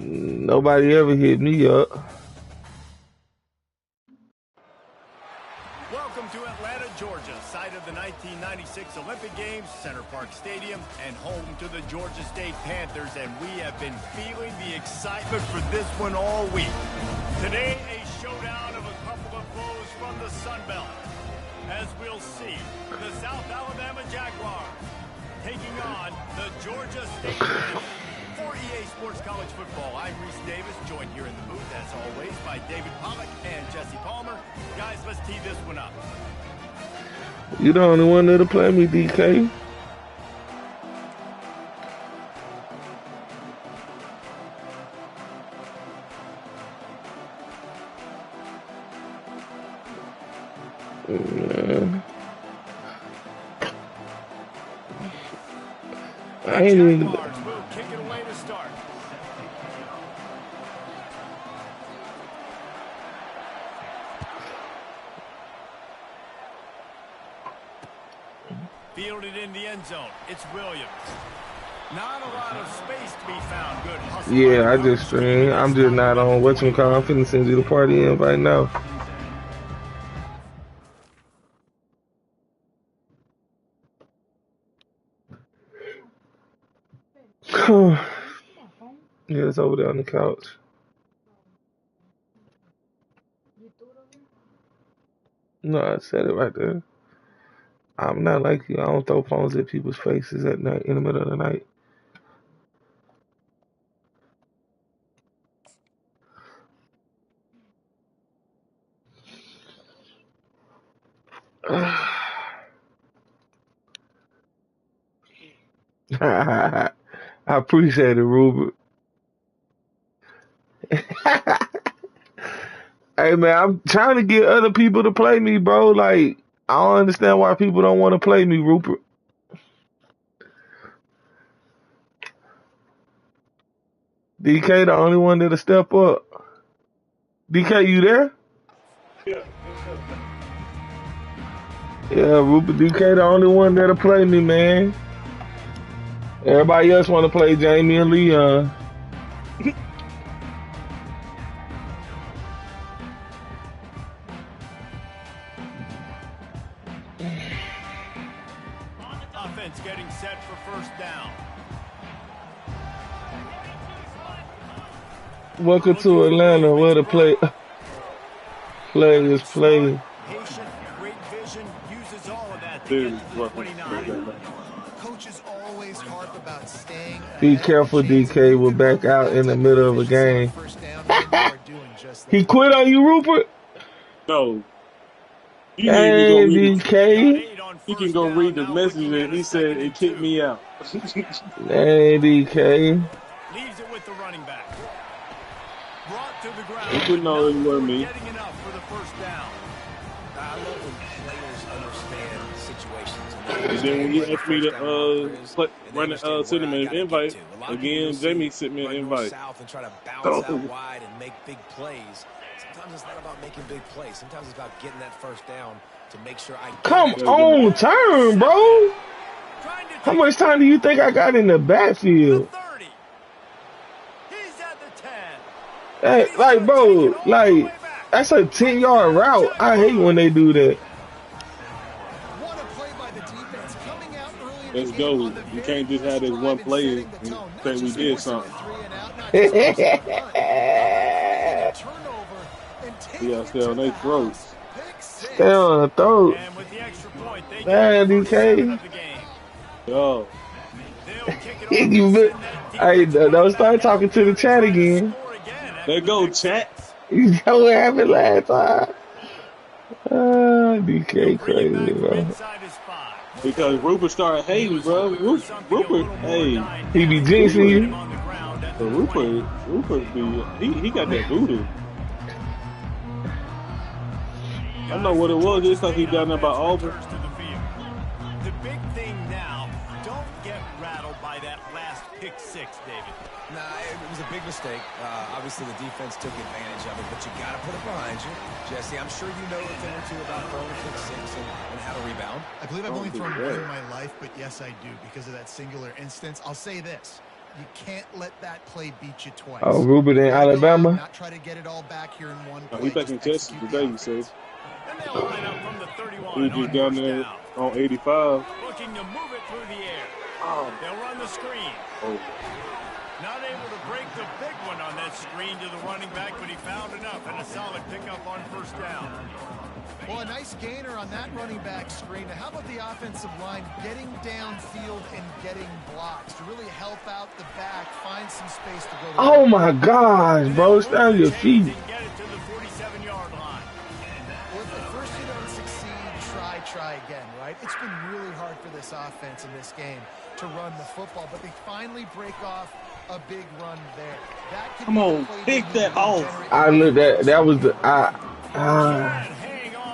Nobody ever hit me up. Welcome to Atlanta, Georgia, site of the 1996 Olympic Games, Center Park Stadium, and home to the Georgia State Panthers, and we have been feeling the excitement for this one all week. Today, a showdown of a couple of foes from the Sun Belt. As we'll see, the South Alabama Jaguars taking on the Georgia State Panthers. For EA Sports College Football, I'm Reese Davis, joined here in the booth, as always, by David Pollack and Jesse Palmer. Guys, let's tee this one up. You the only one that'll play me, DK. I ain't even. Will kick it away to start. Fielded in the end zone. It's Williams. Not a lot of space to be found. Good hustle. Yeah, I just stream. I'm just not on whatchamacallit. I'm finna send you the party invite now. Yeah, it's over there on the couch. No, I said it right there. I'm not like you. I don't throw phones at people's faces at night in the middle of the night. I appreciate it, Ruben. Hey man, I'm trying to get other people to play me, bro. Like, I don't understand why people don't want to play me, Rupert. DK the only one that'll step up. DK, you there? Yeah, Rupert, DK the only one that'll play me, man. Everybody else want to play Jamie and Leon. Offense getting set for first down. Welcome to Atlanta, where the players play. Patient, great vision, uses all of that to Dude, get to the 29. Coaches always harp about staying. Be careful, DK will back out in the middle of a game. He quit on you, Rupert? No. Hey, DK. You can go read the message and he said it kicked me out. Hey, DK. Leaves it with the running back. Brought to the ground. He couldn't always wear me. Getting enough for the first down. I love when players understand situations. And then when you asked me to send him an invite, again, Jamie sent me an invite. South and try to bounce out wide and make big plays. Sometimes it's not about making big plays. Sometimes it's about getting that first down to make sure I come on, turn, bro. How much time do you think I got in the backfield? He's at the 10. Hey, like, bro, like, that's a 10-yard route. I hate when they do that. Let's go. You can't just have this one play and say we did something. We gotta stay on their throats. Stay on the throat. Man, DK. Yo. Hey, don't start talking to the chat again. There go, chat. You know what happened last time. DK crazy, bro. Because Rupert started hating, bro. Rupert, hey. He be jinxing you. But Rupert he got that voodoo. I know what it was. It's like he down there by Auburn. The big thing now, don't get rattled by that last pick six, David. Nah, it was a big mistake. Obviously, the defense took advantage of it, but you got to put it behind you. Jesse, I'm sure you know a thing or two about throwing a pick six and how to rebound. I believe I've only thrown one in my life, but yes, I do. Because of that singular instance, I'll say this. You can't let that play beat you twice. Oh, Ruben in Alabama. Not try to get it all back here in one play. He back in Texas today, you say. And they'll line up from the 31 He just on down first there down. on 85. Looking to move it through the air. Oh. They'll run the screen. Oh. Not able to break the big one on that screen to the running back, but he found enough and a solid pickup on first down. Well, a nice gainer on that running back screen. Now, how about the offensive line getting downfield and getting blocks to really help out the back, find some space to go to. Oh my gosh, bro, it's down your feet. Get it to the 47-yard line. Well, if at first you don't succeed, try again, right? It's been really hard for this offense in this game to run the football, but they finally break off a big run there. That Come on, pick that off. I looked at that was the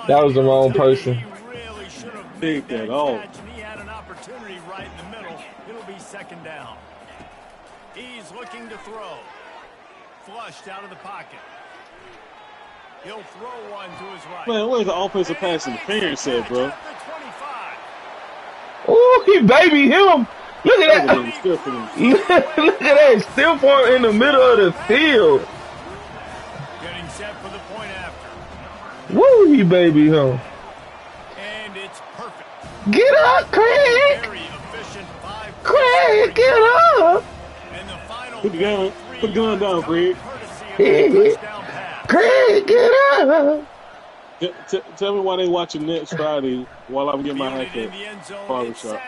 that was the wrong person. He really should have Pick that off. and he had an opportunity right in the middle. It'll be second down. He's looking to throw. Flushed out of the pocket. He'll throw one to his right. Man, where's the offensive pass interference at, bro? Oh, he baby him. Look at that. Look at that. Still form in the middle of the field. Getting set for the point after. Woo, he baby him. And it's perfect. Get up, Craig. Very efficient 5. Craig, get up. And the final Put the gun down, Craig. Craig, get up. Tell me why they watching next Friday while I'm getting my haircut. Barbershop.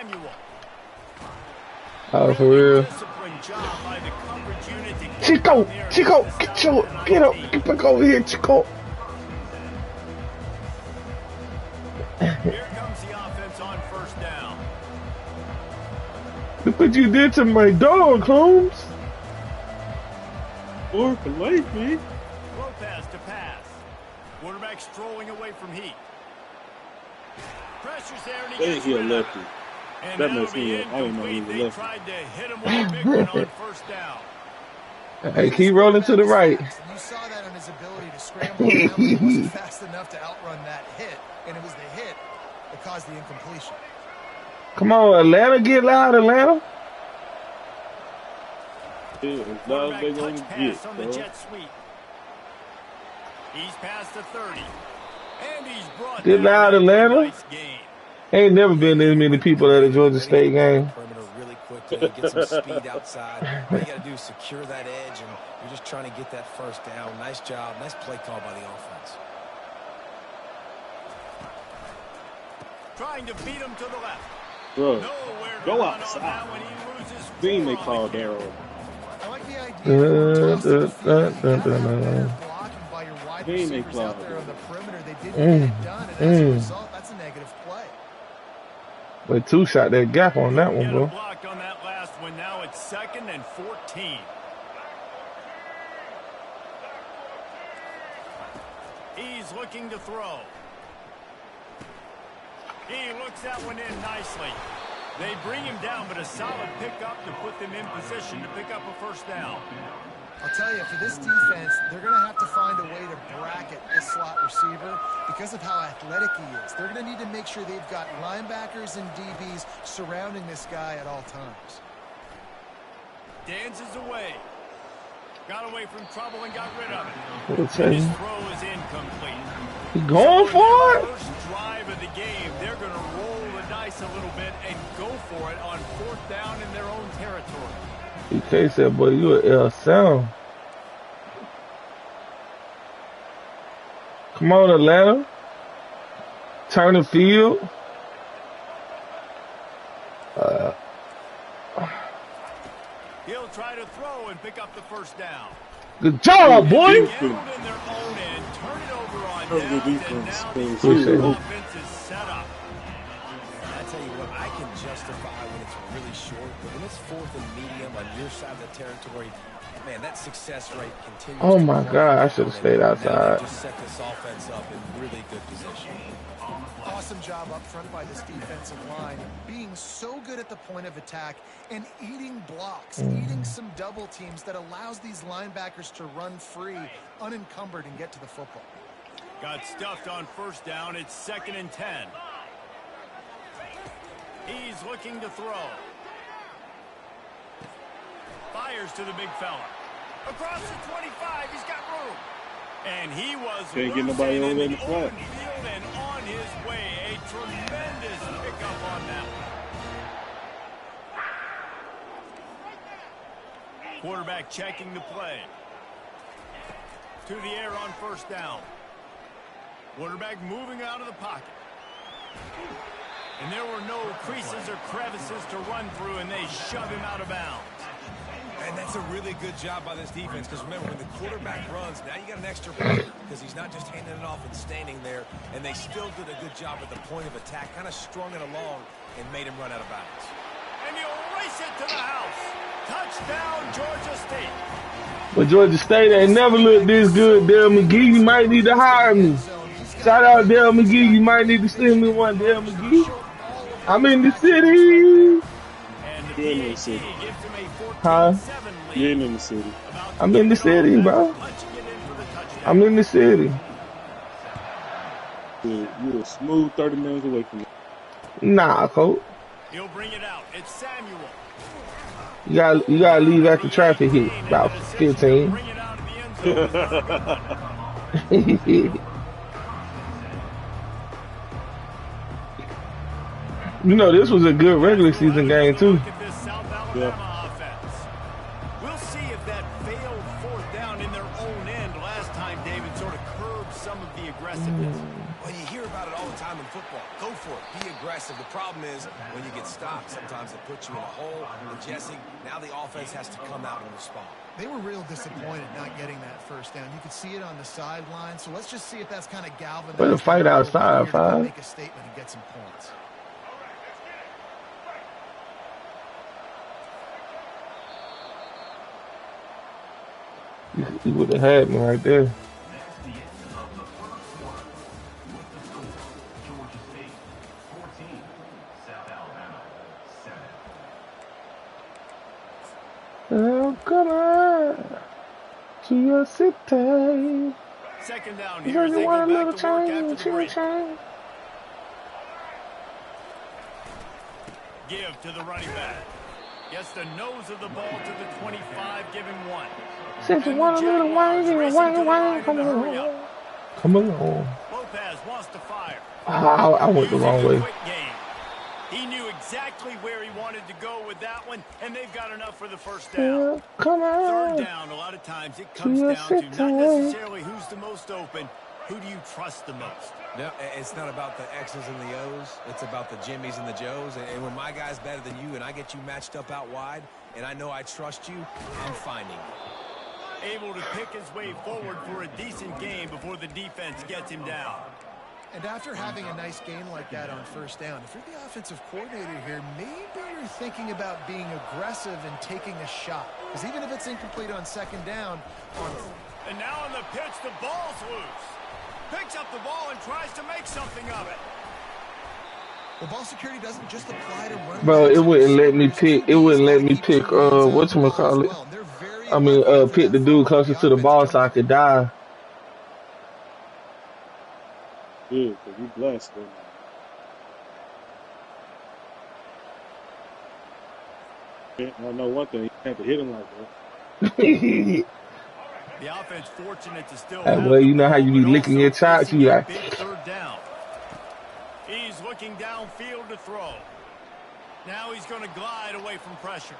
Oh, for real. Chico, get up. Get back over here, Chico. Here comes the offense on first down. Look what you did to my dog, Holmes. Or for life, man. Lopez to pass. Quarterback strolling away from Heat. Pressure's there and he gets He a rid of lefty. it. And That that'll messed be me up. I didn't know he was a incomplete. They lefty. tried to hit him with a big one on first down. Hey, keep rolling to the right. You saw that on his ability to scramble around. He wasn't fast enough to outrun that hit, and it was the hit that caused the incompletion. Come on, Atlanta, get loud, Atlanta. Yeah, it's not they gonna Touch get, pass on the bro. jet sweep. He's past the 30. And he's brought Get down loud, a Atlanta. nice gain. Ain't never been this many people at a Georgia State game. Perimeter really quickly, get some speed outside. All you got to do is secure that edge, and you're just trying to get that first down. Nice job. Nice play call by the offense. Trying to beat him to the left. Bro, Nowhere to go run on outside. that when he loses Then they 4 on call the game. Darryl. I like the idea of blocking by your wide Then they receivers call out there on the perimeter. They didn't get it done, and as a result, that's a negative play. But two shot that gap on that one, Get a bro. block on that last one. Now it's 2nd and 14. He's looking to throw. He looks that one in nicely. They bring him down, but a solid pickup to put them in position to pick up a first down. I'll tell you, for this defense, they're going to have to find a way to bracket this slot receiver because of how athletic he is. They're going to need to make sure they've got linebackers and DBs surrounding this guy at all times. Dances away. Got away from trouble and got rid of it. Okay. His throw is incomplete. He going for it? First drive of the game, they're going to roll the dice a little bit and go for it on 4th down in their own territory. DK said, boy, you a L sound. Come on, Atlanta. Turn the field. He'll try to throw and pick up the first down. Good job, boy. Get them in their own end, turn it over on That was downs, good and defense. now the Appreciate it. offense is set up. I tell you what, I can justify when it's really short, but when it's 4th and medium on your side of the territory, man, that success rate continues. Oh to my grow. God, I should have stayed Now outside. they just set this offense up in really good position. Awesome job up front by this defensive line, being so good at the point of attack and eating blocks, eating some double teams that allows these linebackers to run free, unencumbered, and get to the football. Got stuffed on first down. It's 2nd and 10. He's looking to throw. Fires to the big fella. Across the 25, he's got room. And he was Can't get nobody over there in the flat. Field and on his way. A tremendous pickup on that one. Quarterback checking the play. To the air on first down. Quarterback moving out of the pocket. And there were no creases or crevices to run through, and they shove him out of bounds. And that's a really good job by this defense, because remember, when the quarterback runs, now you got an extra point, because he's not just handing it off and standing there, and they still did a good job at the point of attack, kind of strung it along and made him run out of bounds. And he'll race it to the house. Touchdown, Georgia State. But Georgia State ain't never looked this good. Dale McGee, you might need to hire me. Shout out Dale McGee, you might need to send me one, Dale McGee. I'm in the city. You're in the city. Huh? You're in the city. I'm in the city, bro. I'm in the city. You're a smooth 30 minutes away from me. Nah, coach. He'll bring it out. It's Samuel. You gotta leave after traffic hit. About 15. Bring it out of the end zone. You know, this was a good regular season game, too. Yeah. We'll see if that failed fourth down in their own end last time David sort of curbed some of the aggressiveness. Well, you hear about it all the time in football. Go for it. Be aggressive. The problem is when you get stopped, sometimes it puts you in a hole. And Jesse, now the offense has to come out and respond. They were real disappointed not getting that first down. You could see it on the sideline. So let's just see if that's kind of galvanized. Better fight outside, five. Make a statement and get some points. You would have had me right there. I'm coming to your city. Second down here as they go back to work after the break. Give to the running back. Gets the nose of the ball to the 25, giving one. Since you want a little wine, come along. Come along. Lopez wants to fire. I went the wrong way. He knew exactly where he wanted to go with that one, and they've got enough for the first down. Come on. Third down, a lot of times it comes down to not necessarily who's the most open, who do you trust the most? No, it's not about the X's and the O's. It's about the Jimmies and the Joes. And when my guy's better than you and I get you matched up out wide, and I know I trust you, I'm finding you. Able to pick his way forward for a decent game before the defense gets him down. And after having a nice game like that on first down, if you're the offensive coordinator here, maybe you're thinking about being aggressive and taking a shot. Because even if it's incomplete on second down... And now on the pitch, the ball's loose. Picks up the ball and tries to make something of it. Well, ball security doesn't just apply to run. Bro, it wouldn't let me pick. It wouldn't let me pick. Whatchamacallit? I mean, pick the dude closer to the ball so I could die. Good, because you blessed them. I know one thing, you have to hit him like that. The offense fortunate to still Well, you know how you be licking your chops? You like... Third down. He's looking downfield to throw. Now he's going to glide away from pressure.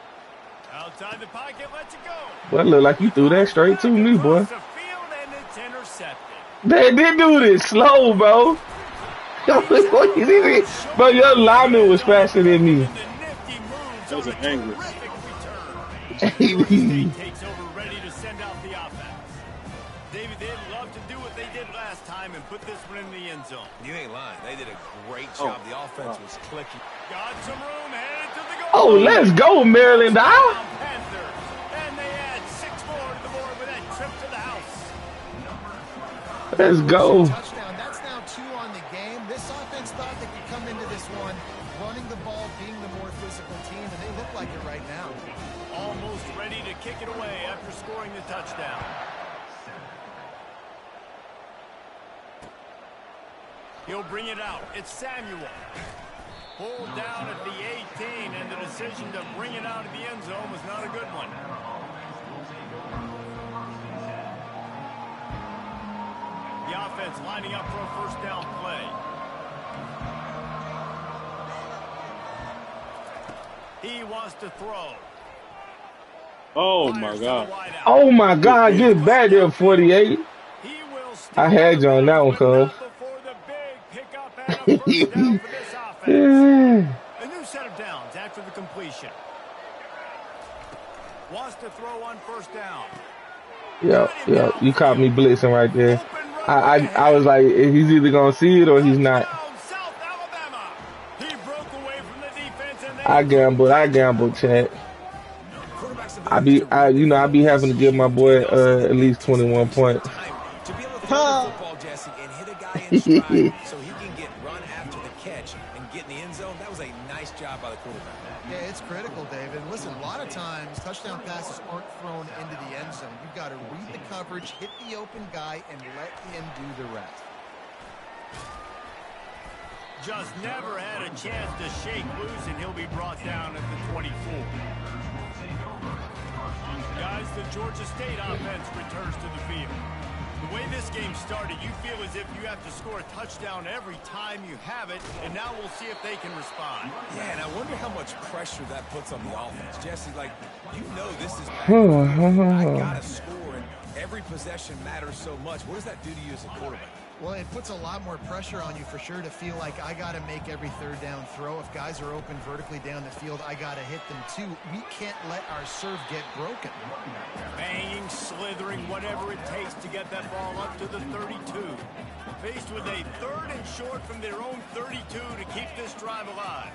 Outside the pocket, lets it go. Well, it look like you threw that straight to me, boy. The field and it's intercepted. They did do this slow, bro. Bro, your lineman was faster than me. That was an angle. Takes over, ready to send out the offense. David, they'd love to do what they did last time and put this one in the end zone. You ain't lying. They did a great job. The offense was clicking. Got some room, headed to the goal. Oh, let's go, Maryland. Panthers. And they add 6 more to the board with that trip to the house. Let's go. Touchdown. That's now 2 on the game. This offense thought they could come into this one running the ball, being the more physical team, and they look like it right now. Almost ready to kick it away after scoring the touchdown. He'll bring it out. It's Samuel. Pulled down at the 18, and the decision to bring it out of the end zone was not a good one. The offense lining up for a first down play. He wants to throw. Oh my God. Oh my God, get back there, 48. I had you on that one, cuz. A new set of downs after the completion. Wants to throw on first down. Yep. You caught me blitzing right there. I was like, he's either gonna see it or he's not. I gambled, Chad. I be having to give my boy at least 21 points. Jesse, and hit a guy in stride so he can get run after the catch and get in the end zone. That was a nice job by the quarterback. Yeah, it's critical, David. Listen, a lot of times touchdown passes aren't thrown into the end zone. You've got to read the coverage, hit the open guy, and let him do the rest. Just never had a chance to shake loose, and he'll be brought down at the 24. Guys, the Georgia State offense returns to the field. The way this game started, you feel as if you have to score a touchdown every time you have it, and now we'll see if they can respond. Yeah, and I wonder how much pressure that puts on the offense. Jesse, like, you know this is I got to score, and every possession matters so much. What does that do to you as a quarterback? Well, it puts a lot more pressure on you for sure to feel like I got to make every third down throw. If guys are open vertically down the field, I got to hit them too. We can't let our serve get broken. Banging, slithering, whatever it takes to get that ball up to the 32. Faced with a third and short from their own 32 to keep this drive alive.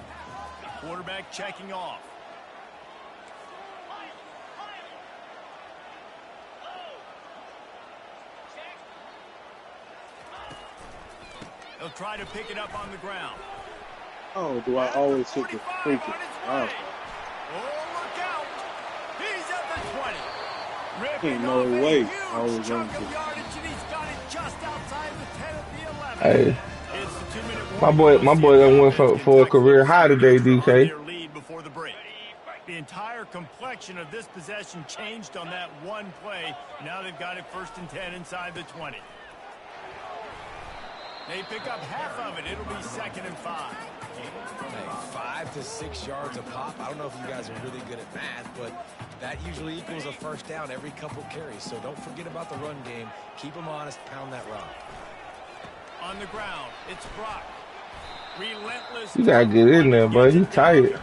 Quarterback checking off. They'll try to pick it up on the ground. Oh, do I always hit the freaking? Oh, look out! He's at the 20. ain't no way I was going to. He's got it just outside the 10 at the 11. Hey, my boy done went for a career high today, DK. Lead before the break. The entire complexion of this possession changed on that one play. Now they've got it 1st and 10 inside the 20. They pick up half of it. It'll be 2nd and 5. Hey, 5 to 6 yards a pop. I don't know if you guys are really good at math, but that usually equals a first down every couple carries. So don't forget about the run game. Keep them honest. Pound that rock. On the ground, it's Brock. Relentless. You gotta get in there, bud. He's tired.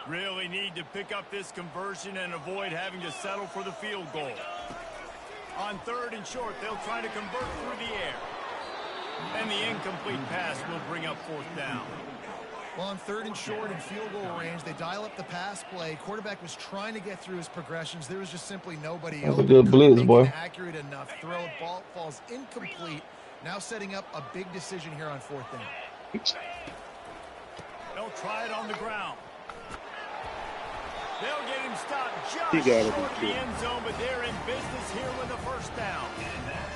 Really need to pick up this conversion and avoid having to settle for the field goal. On 3rd and short, they'll try to convert through the air. And the incomplete pass will bring up 4th down. Well, on 3rd and short and field goal range, they dial up the pass play. Quarterback was trying to get through his progressions. There was just simply nobody else. That's a good blitz, boy. Accurate enough throw. Ball falls incomplete. Now setting up a big decision here on 4th down. They'll try it on the ground. They'll get him stopped just short of the end zone, but they're in business here with a 1st down.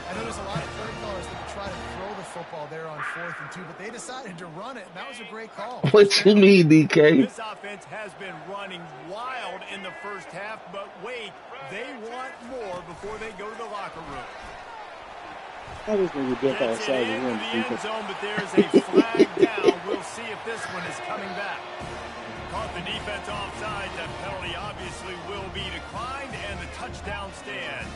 I know there's a lot of play callers that would try to throw the football there on 4th and 2, but they decided to run it, and that was a great call. What you mean, DK? This offense has been running wild in the 1st half, but wait, they want more before they go to the locker room. I just need to jump Gets outside it the into room. the end zone, but there's a flag down. We'll see if this one is coming back. Caught the defense offside. That penalty obviously will be declined, and the touchdown stands.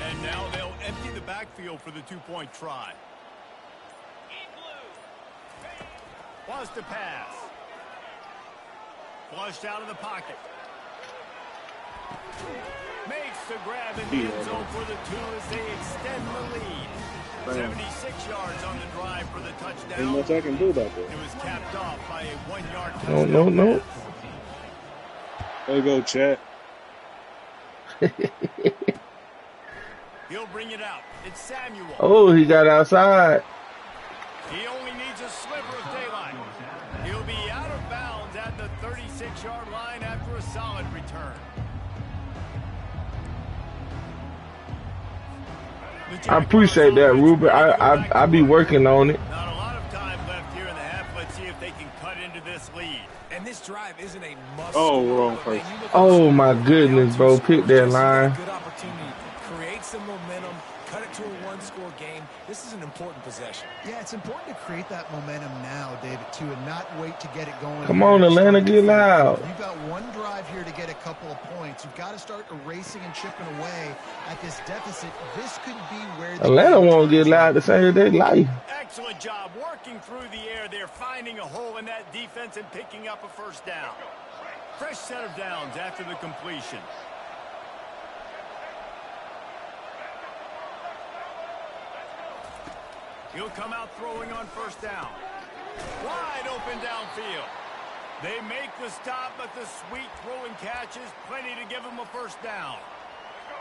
And now they'll empty the backfield for the 2-point try. Wants to pass. Flushed out of the pocket. Makes the grab in the end zone for the 2 as they extend the lead. 76 yards on the drive for the touchdown. Ain't much I can do about that. It was capped off by a 1-yard touchdown. No. There you go, chat. He'll bring it out. It's Samuel. Oh, he got outside. He only needs a sliver of daylight. He'll be out of bounds at the 36-yard line after a solid return. I appreciate that, Ruben. I be working on it. Not a lot of time left here in the half. Let's see if they can cut into this lead. And this drive isn't a must. Oh, wrong place. Oh my goodness, bro. Pick that line. Good opportunity. Create some momentum. Cut it to a one-score game. This is an important possession. Yeah, it's important to create that momentum now, David, too, and not wait to get it going. Come on, Atlanta, get loud. You've got one drive here to get a couple of points. You've got to start erasing and chipping away at this deficit. This could be where Atlanta won't get loud to save their life. Excellent job working through the air. They're finding a hole in that defense and picking up a first down. Fresh set of downs after the completion. He'll come out throwing on first down. Wide open downfield. They make the stop, but the sweet throwing catch is plenty to give him a first down.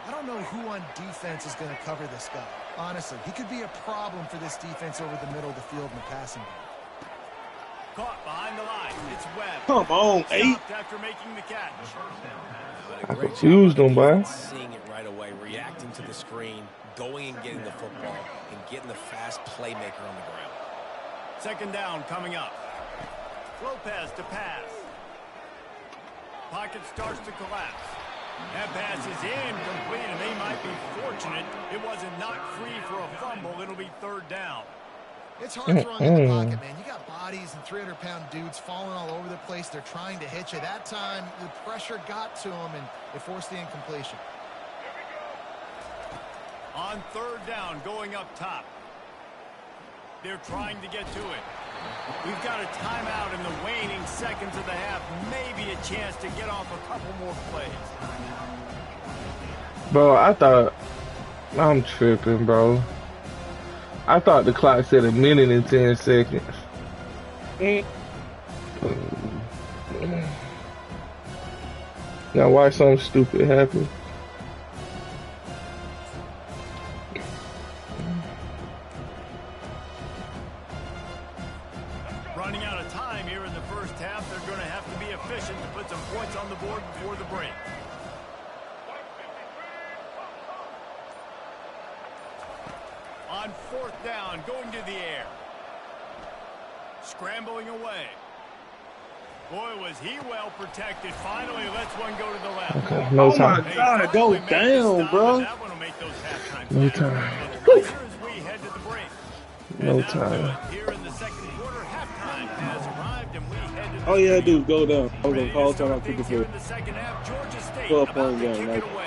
I don't know who on defense is going to cover this guy. Honestly, he could be a problem for this defense over the middle of the field in the passing game. Caught behind the line. It's Webb. Come on, 8. Stopped after making the catch. I confused them, boy. Seeing it right away, reacting to the screen, going and getting the football, and getting the fast playmaker on the ground. Second down coming up. Lopez to pass. Pocket starts to collapse. That pass is incomplete, and they might be fortunate it wasn't knocked free for a fumble. It'll be third down. It's hard throwing in the pocket, man. You got bodies and 300-pound dudes falling all over the place. They're trying to hit you. That time, the pressure got to them, and it forced the incompletion. On third down, going up top. They're trying to get to it. We've got a timeout in the waning seconds of the half. Maybe a chance to get off a couple more plays. Bro, I thought... I'm tripping, bro. I thought the clock said 1 minute and 10 seconds. Now why something stupid happen? Running out of time here in the first half. They're going to have to be efficient to put some points on the board before the break. On fourth down, going to the air. Scrambling away. Boy, was he well protected. Finally lets one go to the left. Okay, no time. Oh my God, go down, bro. That one will make those halftime No stats. time. Here as we head to the break. No And that'll do time. it. Here in the second quarter, halftime has arrived, and we head to the All you gotta stadium. do is go down. I was Ready gonna to call start time out things to here the in the second half. Georgia State 12-point about to game, kick it right? away.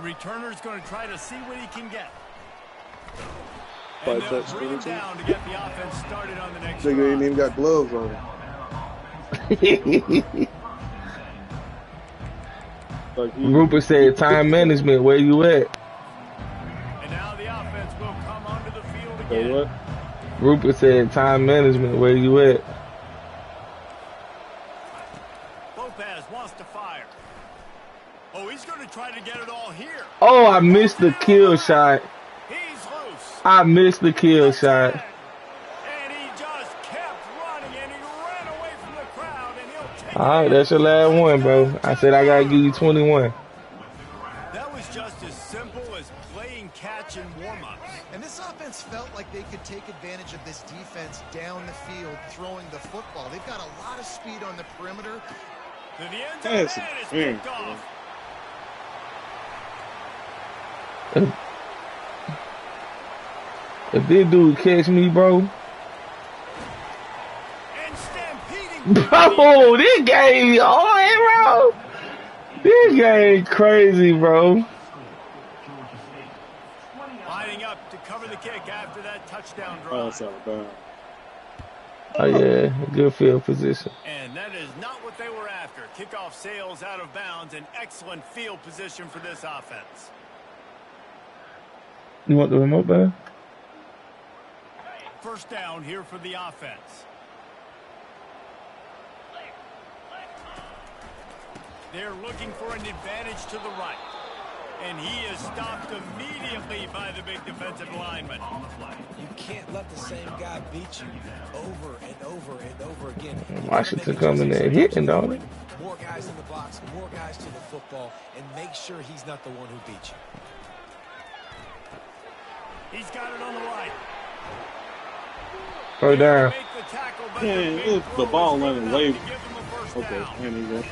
Returner's going to try to see what he can get. And they'll bring him down to get the offense started on the next Nigga ain't drive. even got gloves on. Like Rupert said, time management, where you at? And now the offense will come onto the field Say again. what? Rupert said, time management, where you at? Lopez wants to fire. Oh, he's going to try to get it all here. Oh, I missed the kill shot. He's loose. I missed the kill shot. And he just kept running, and he ran away from the crowd, and he'll take All right, that's your last one, bro. I said I gotta give you 21. That was just as simple as playing catch in warm-ups. And this offense felt like they could take advantage of this defense down the field throwing the football. They've got a lot of speed on the perimeter. To the end zone, That's and it's fair. picked off. If this dude catch me, bro. And stampeding. Bro, this game on, bro. This game crazy, bro. Lining up to cover the kick after that touchdown Oh, drive. it's out down. Oh yeah, good field position. And that is not what they were after. Kickoff sails out of bounds. An excellent field position for this offense. You want the remote, man? First down here for the offense. They're looking for an advantage to the right. And he is stopped immediately by the big defensive lineman. You can't let the same guy beat you over and over and over again. Washington coming there hitting, don't it? More guys in the box, more guys to the football, and make sure he's not the one who beat you. He's got it on the right. Throw down. Man, it's the ball running way. Okay, and he goes.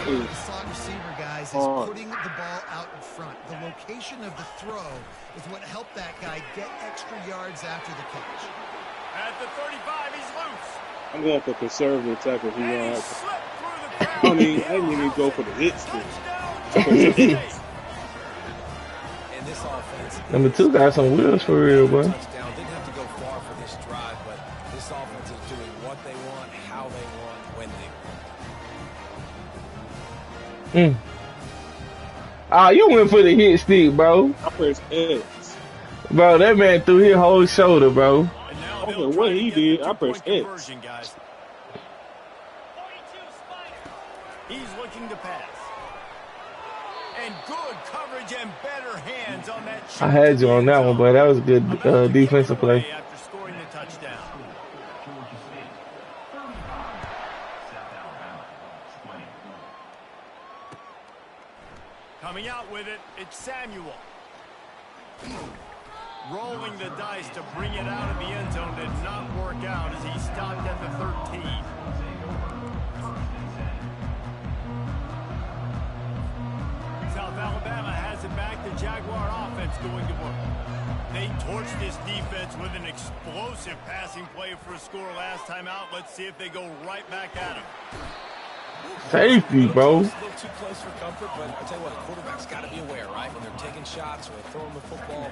The slot receiver, guys, is putting the ball out in front. The location of the throw is what helped that guy get extra yards after the catch. At the 35, he's loose. I'm going for conservative tackle. He I didn't even go for the hits. And this offense. Number 2 got some wheels for real, boy. Didn't have to go far for this drive, but this offense is doing what they want, how they want, when they want. Ah, you went for the hit stick, bro. I pressed X. Bro, that man threw his whole shoulder, bro. I don't know what he did. I pressed X. He's looking to pass. And good coverage and better hands on that. I had you on that one, but that was a good defensive play. After scoring the touchdown. Coming out with it, it's Samuel. Rolling the dice to bring it out of the end zone did not work out as he stopped at the 13. South Alabama has it back. The Jaguar offense going to work. They torched this defense with an explosive passing play for a score last time out. Let's see if they go right back at him. Safety, bro. A little too close for comfort, but I tell you what, the quarterback's got to be aware, right? When they're taking shots or they're throwing the football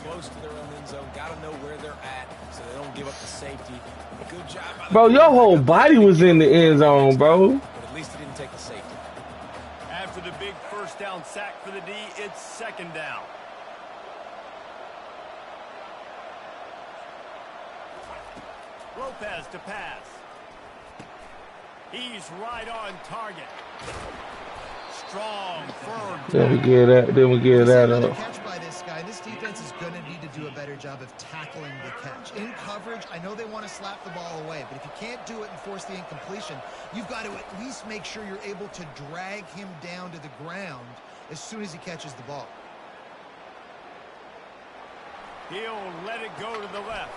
close to their own end zone, got to know where they're at so they don't give up the safety. Good job by the Bro, your whole body was in the end zone, bro. But at least he didn't take the safety. After the big first down sack for the D, it's second down. Lopez to pass. He's right on target. Strong, firm. Then we get that up. Catch by this guy. This defense is going to need to do a better job of tackling the catch. In coverage, I know they want to slap the ball away, but if you can't do it and force the incompletion, you've got to at least make sure you're able to drag him down to the ground as soon as he catches the ball. He'll let it go to the left.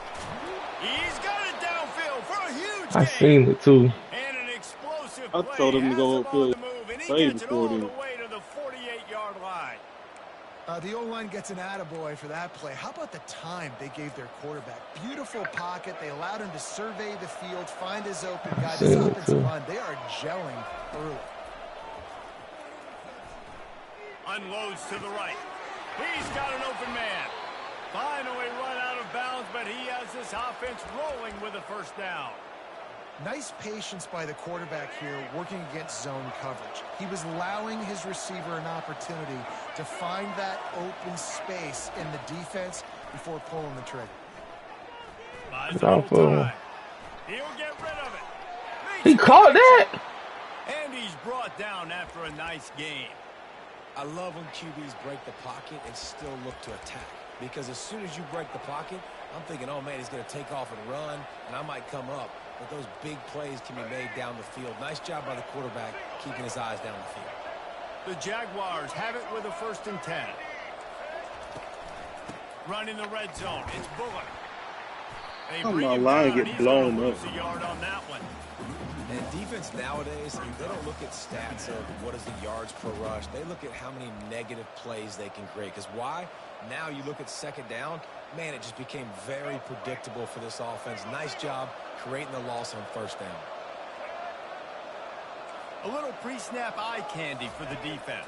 He's got it downfield for a huge I gain. seen it too. And an explosive I play. told him to go upfield. He gets it all the way to the 48-yard line. The O-line gets an attaboy for that play. How about the time they gave their quarterback? Beautiful pocket. They allowed him to survey the field, find his open guy. This offensive line, they are gelling early. Unloads to the right. He's got an open man. Finally run out of bounds, but he has this offense rolling with a first down. Nice patience by the quarterback here, working against zone coverage. He was allowing his receiver an opportunity to find that open space in the defense before pulling the trigger. He'll get rid of it. He caught that. And he's brought down after a nice game. I love when QBs break the pocket and still look to attack. Because as soon as you break the pocket, I'm thinking, oh, man, he's going to take off and run, and I might come up. But those big plays can be made down the field. Nice job by the quarterback keeping his eyes down the field. The Jaguars have it with a 1st and 10. Running the red zone. It's Bullock. My line get blown up. A yard on that one. And defense nowadays, they don't look at stats of what is the yards per rush. They look at how many negative plays they can create. Because why? Now you look at second down, man, it just became very predictable for this offense. Nice job creating the loss on first down. A little pre-snap eye candy for the defense.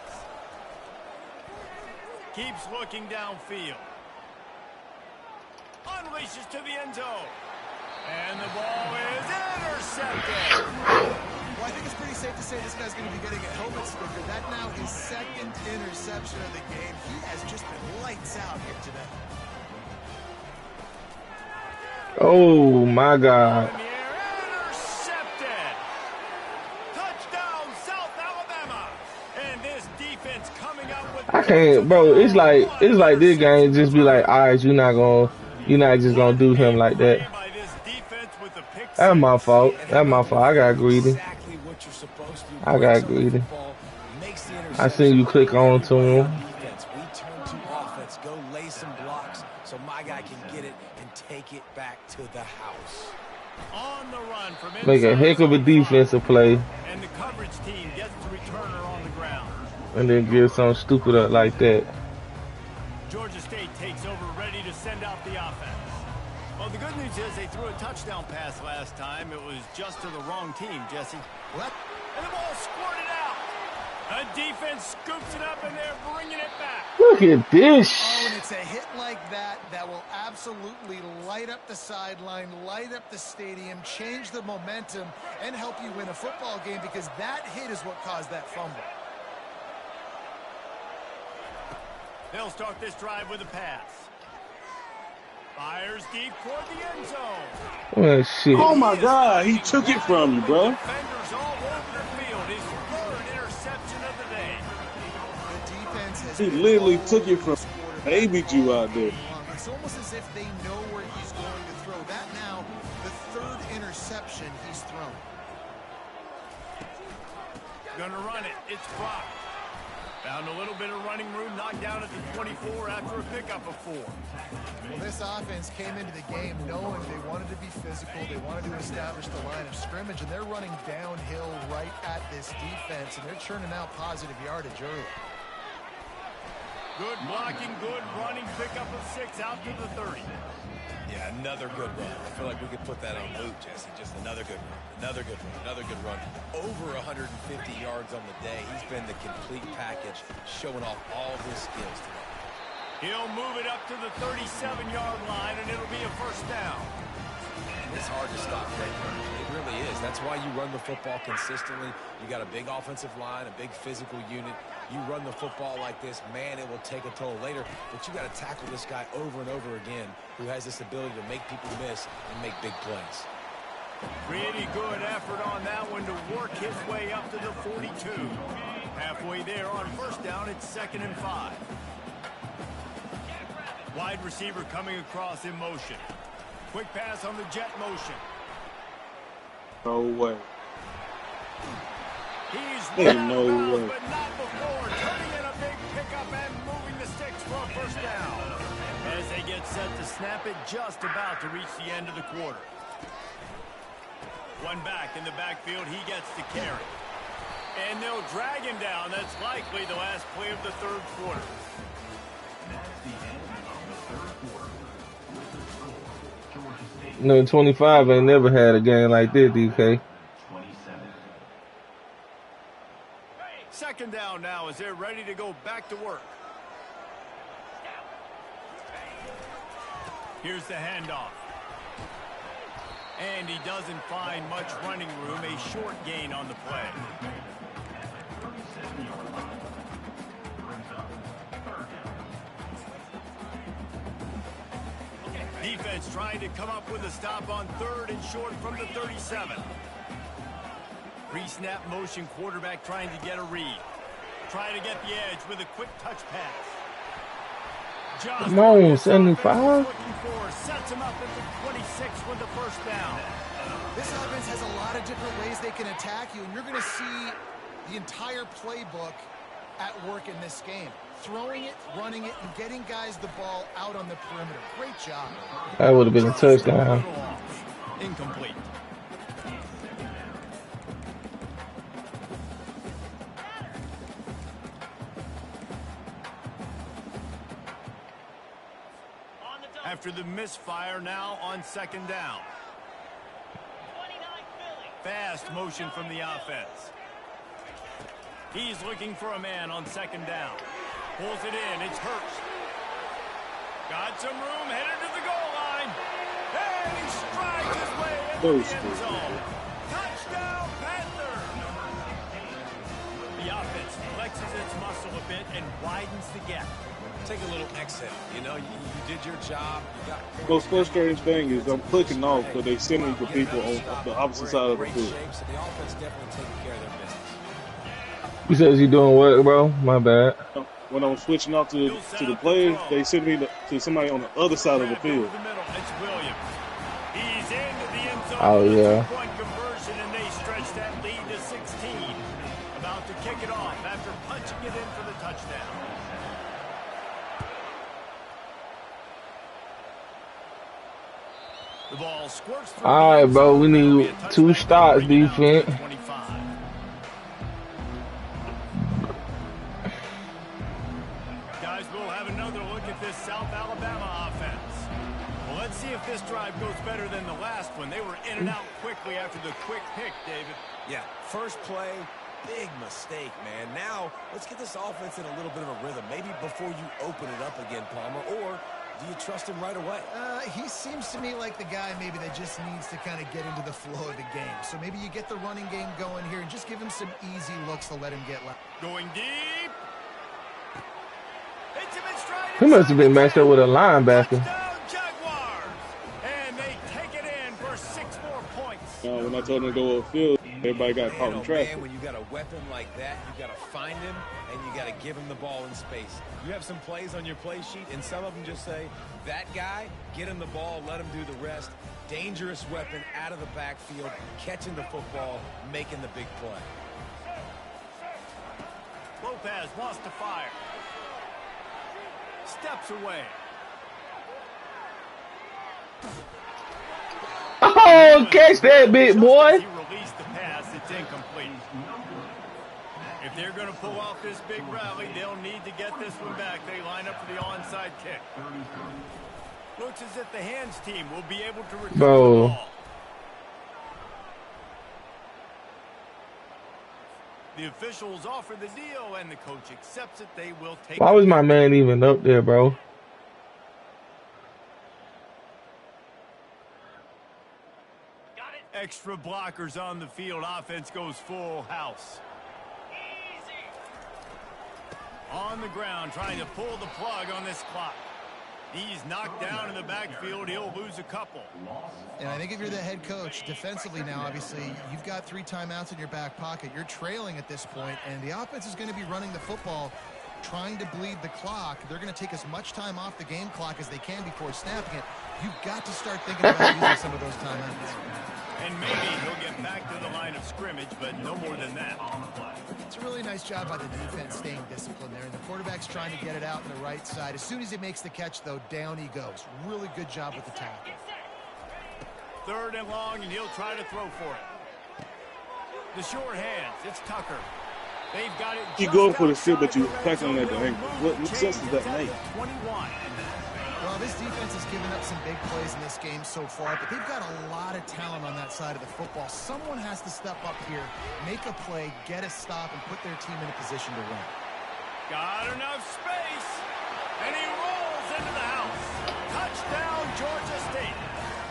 Keeps looking downfield. Unleashes to the end zone. And the ball is intercepted. Well, I think it's pretty safe to say this guy's going to be getting a helmet sticker. That now his 2nd interception of the game. He has just been lights out here today. Oh, my God. Intercepted. Touchdown, South can't, bro. It's like this game just be like, all right, you're not just gonna do him like that. That's my fault. That's my fault. I got greedy. Exactly what you're supposed to do. I got Breaks up the greedy. football, makes the I seen you click on to him. defense. We turn to offense. Go lay some blocks so my guy can get it and take it back to the house. On the run from Make a heck of a defensive play, and the coverage team gets the returner on the ground. and then give something stupid up like that. Georgia State takes over, ready to send out the offense. Well, the good news is they threw a touchdown pass last time. It was just to the wrong team, Jesse. What? And the ball squirted out. A defense scoops it up, and they're bringing it back. Look at this. Oh, and it's a hit like that that will absolutely light up the sideline, light up the stadium, change the momentum, and help you win a football game because that hit is what caused that fumble. They'll start this drive with a pass. Fires deep toward the end zone. Oh, shit. Oh my God, he took it from you, bro. Defenders all over the field. His third interception of the day. The defense has He literally took it from baby you out there. It's almost as if they know where he's going to throw. That now, the third interception he's thrown. Gonna run it. It's blocked. Found a little bit of running room, knocked down at the 24 after a pickup of 4. Well, this offense came into the game knowing they wanted to be physical, they wanted to establish the line of scrimmage, and they're running downhill right at this defense, and they're churning out positive yardage early. Good blocking, good running, pickup of 6 out to the 30. Yeah, another good run. I feel like we could put that on loop, Jesse. Just another good run. Another good run. Another good run. Over 150 yards on the day. He's been the complete package, showing off all his skills today. He'll move it up to the 37-yard line, and it'll be a first down. It's hard to stop great runners. It really is. That's why you run the football consistently. You got a big offensive line, a big physical unit. You run the football like this, man, it will take a toll later. But you got to tackle this guy over and over again who has this ability to make people miss and make big plays. Pretty good effort on that one to work his way up to the 42. Halfway there on first down, it's 2nd and 5. Wide receiver coming across in motion. Quick pass on the jet motion. No way. He's Ain't run no out of bounds, way. but not before. Turning in a big pickup and moving the sticks for a first down. As they get set to snap it, just about to reach the end of the quarter. One back in the backfield, he gets the carry. And they'll drag him down. That's likely the last play of the third quarter. No, 25 ain't never had a game like this, DK. 2nd down now as they're ready to go back to work. Here's the handoff. And he doesn't find much running room. A short gain on the play. Defense trying to come up with a stop on 3rd and short from the 37. Pre-snap motion, quarterback trying to get a read. Trying to get the edge with a quick touch pass. Come on, 75. Sets him up at the 26 with the first down. This offense has a lot of different ways they can attack you, and you're going to see the entire playbook at work in this game. Throwing it, running it, and getting guys the ball out on the perimeter. Great job. That would have been a touchdown. Incomplete. After the misfire, now on 2nd down. Fast motion from the offense. He's looking for a man on 2nd down. Pulls it in. It's Hurst. Got some room, headed to the goal line. And he strides his way into the end zone. Touchdown, Panthers! The offense flexes its muscle a bit and widens the gap. Take a little exit. You know, you did your job. You got Most frustrating thing is I'm clicking off, but they send me for people on the opposite side of the field. So the offense definitely taking care of their business. You says you doing what, bro? My bad. when I'm switching off to the play, they send me to somebody on the other side of the field. He's into the end zone Oh, with a yeah. two-point conversion, and they stretch that lead to 16. About to kick it off after punching it in for the touchdown. The ball squirts through. All right, bro. We need 2 stops, defense. Guys, we'll have another look at this South Alabama offense. Well, let's see if this drive goes better than the last one. They were in and out quickly after the quick pick, David. Yeah, first play, big mistake, man. Now, let's get this offense in a little bit of a rhythm. Maybe before you open it up again, Palmer, or do you trust him right away? He seems to me like the guy maybe that just needs to kind of get into the flow of the game. So maybe you get the running game going here and just give him some easy looks to let him get left. Going deep. Hits him in stride. He must have been matched up with a linebacker. Touchdown, Jaguars. And they take it in for 6 more points. When I told them to go upfield, everybody got caught in traffic. Man, when you got a weapon like that, you got to find him and you got to give him the ball in space. You have some plays on your play sheet, and some of them just say, that guy, get him the ball, let him do the rest. Dangerous weapon out of the backfield, catching the football, making the big play. Lopez wants to fire. Steps away. Oh, catch that, big boy. He released the pass. It's incomplete. If they're going to pull off this big rally, they'll need to get this one back. They line up for the onside kick. Looks as if the hands team will be able to recover the ball. The officials offer the deal, and the coach accepts it. They will take it. Why was my man even up there, bro? Extra blockers on the field. Offense goes full house. On the ground, trying to pull the plug on this clock. He's knocked down in the backfield. He'll lose a couple. And I think if you're the head coach, defensively now, obviously, you've got 3 timeouts in your back pocket. You're trailing at this point, and the offense is going to be running the football, trying to bleed the clock. They're going to take as much time off the game clock as they can before snapping it. You've got to start thinking about using some of those timeouts. And maybe he'll get back to the line of scrimmage, but no more than that. It's a really nice job by the defense staying disciplined there. And the quarterback's trying to get it out on the right side. As soon as he makes the catch, though, down he goes. Really good job with the tackle. 3rd and long, and he'll try to throw for it. The short hands. It's Tucker. They've got it. You go for the shit, but you pack on that thing. What sense does that make? 21. Well, this defense has given up some big plays in this game so far, but they've got a lot of talent on that side of the football. Someone has to step up here, make a play, get a stop, and put their team in a position to win. Got enough space, and he rolls into the house. Touchdown, Georgia State.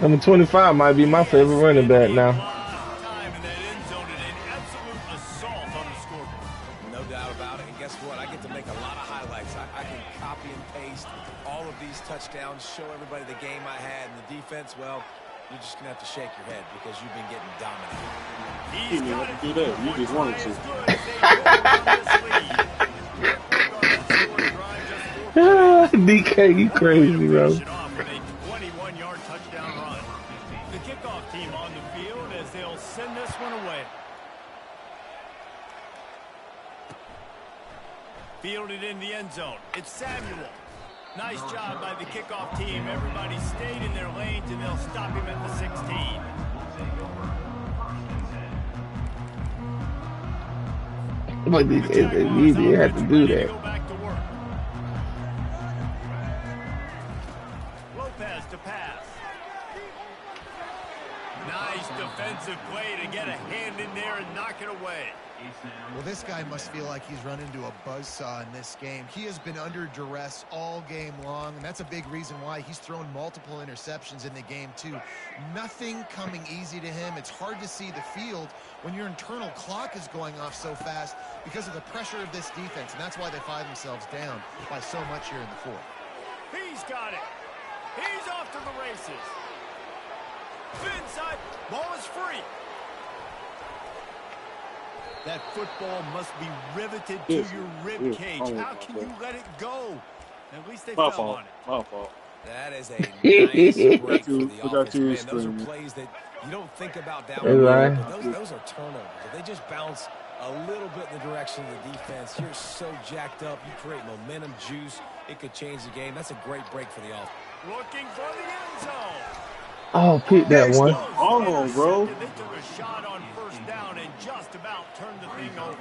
Number 25 might be my favorite running back now. Time in that end zone and an absolute assault on the scoreboard. No doubt about it. And guess what? I get to make a lot of highlights. I can copy and paste all of these touchdowns, show everybody the game I had, and the defense, well, you're just going to have to shake your head because you've been getting dominated. You didn't have to do that. You just wanted to. DK, you crazy, bro. 21-yard touchdown run. The kickoff team on the field as they'll send this one away. Fielded in the end zone. It's Samuel. Nice job by the kickoff team. Everybody stayed in their lanes, and they'll stop him at the 16. But they had to do that. Lopez to pass. Nice defensive play to get a hand in there and knock it away. Well, this guy must feel like he's run into a buzzsaw in this game. He has been under duress all game long, and that's a big reason why he's thrown multiple interceptions in the game, too. Nothing coming easy to him. It's hard to see the field when your internal clock is going off so fast because of the pressure of this defense, and that's why they find themselves down by so much here in the 4th. He's got it. He's off to the races. Inside. Ball is free. That football must be riveted to your rib cage. How can you let it go? At least they fell on it. My fault. That is a nice break for the offense. Man, those are screaming. plays that you don't think about down That's the road, right. but those are turnovers. If they just bounce a little bit in the direction of the defense, you're so jacked up. You create momentum, juice. It could change the game. That's a great break for the offense. Looking for the end zone. Oh, pick that one. Oh, bro. They took a shot on first down and just about turned the thing over.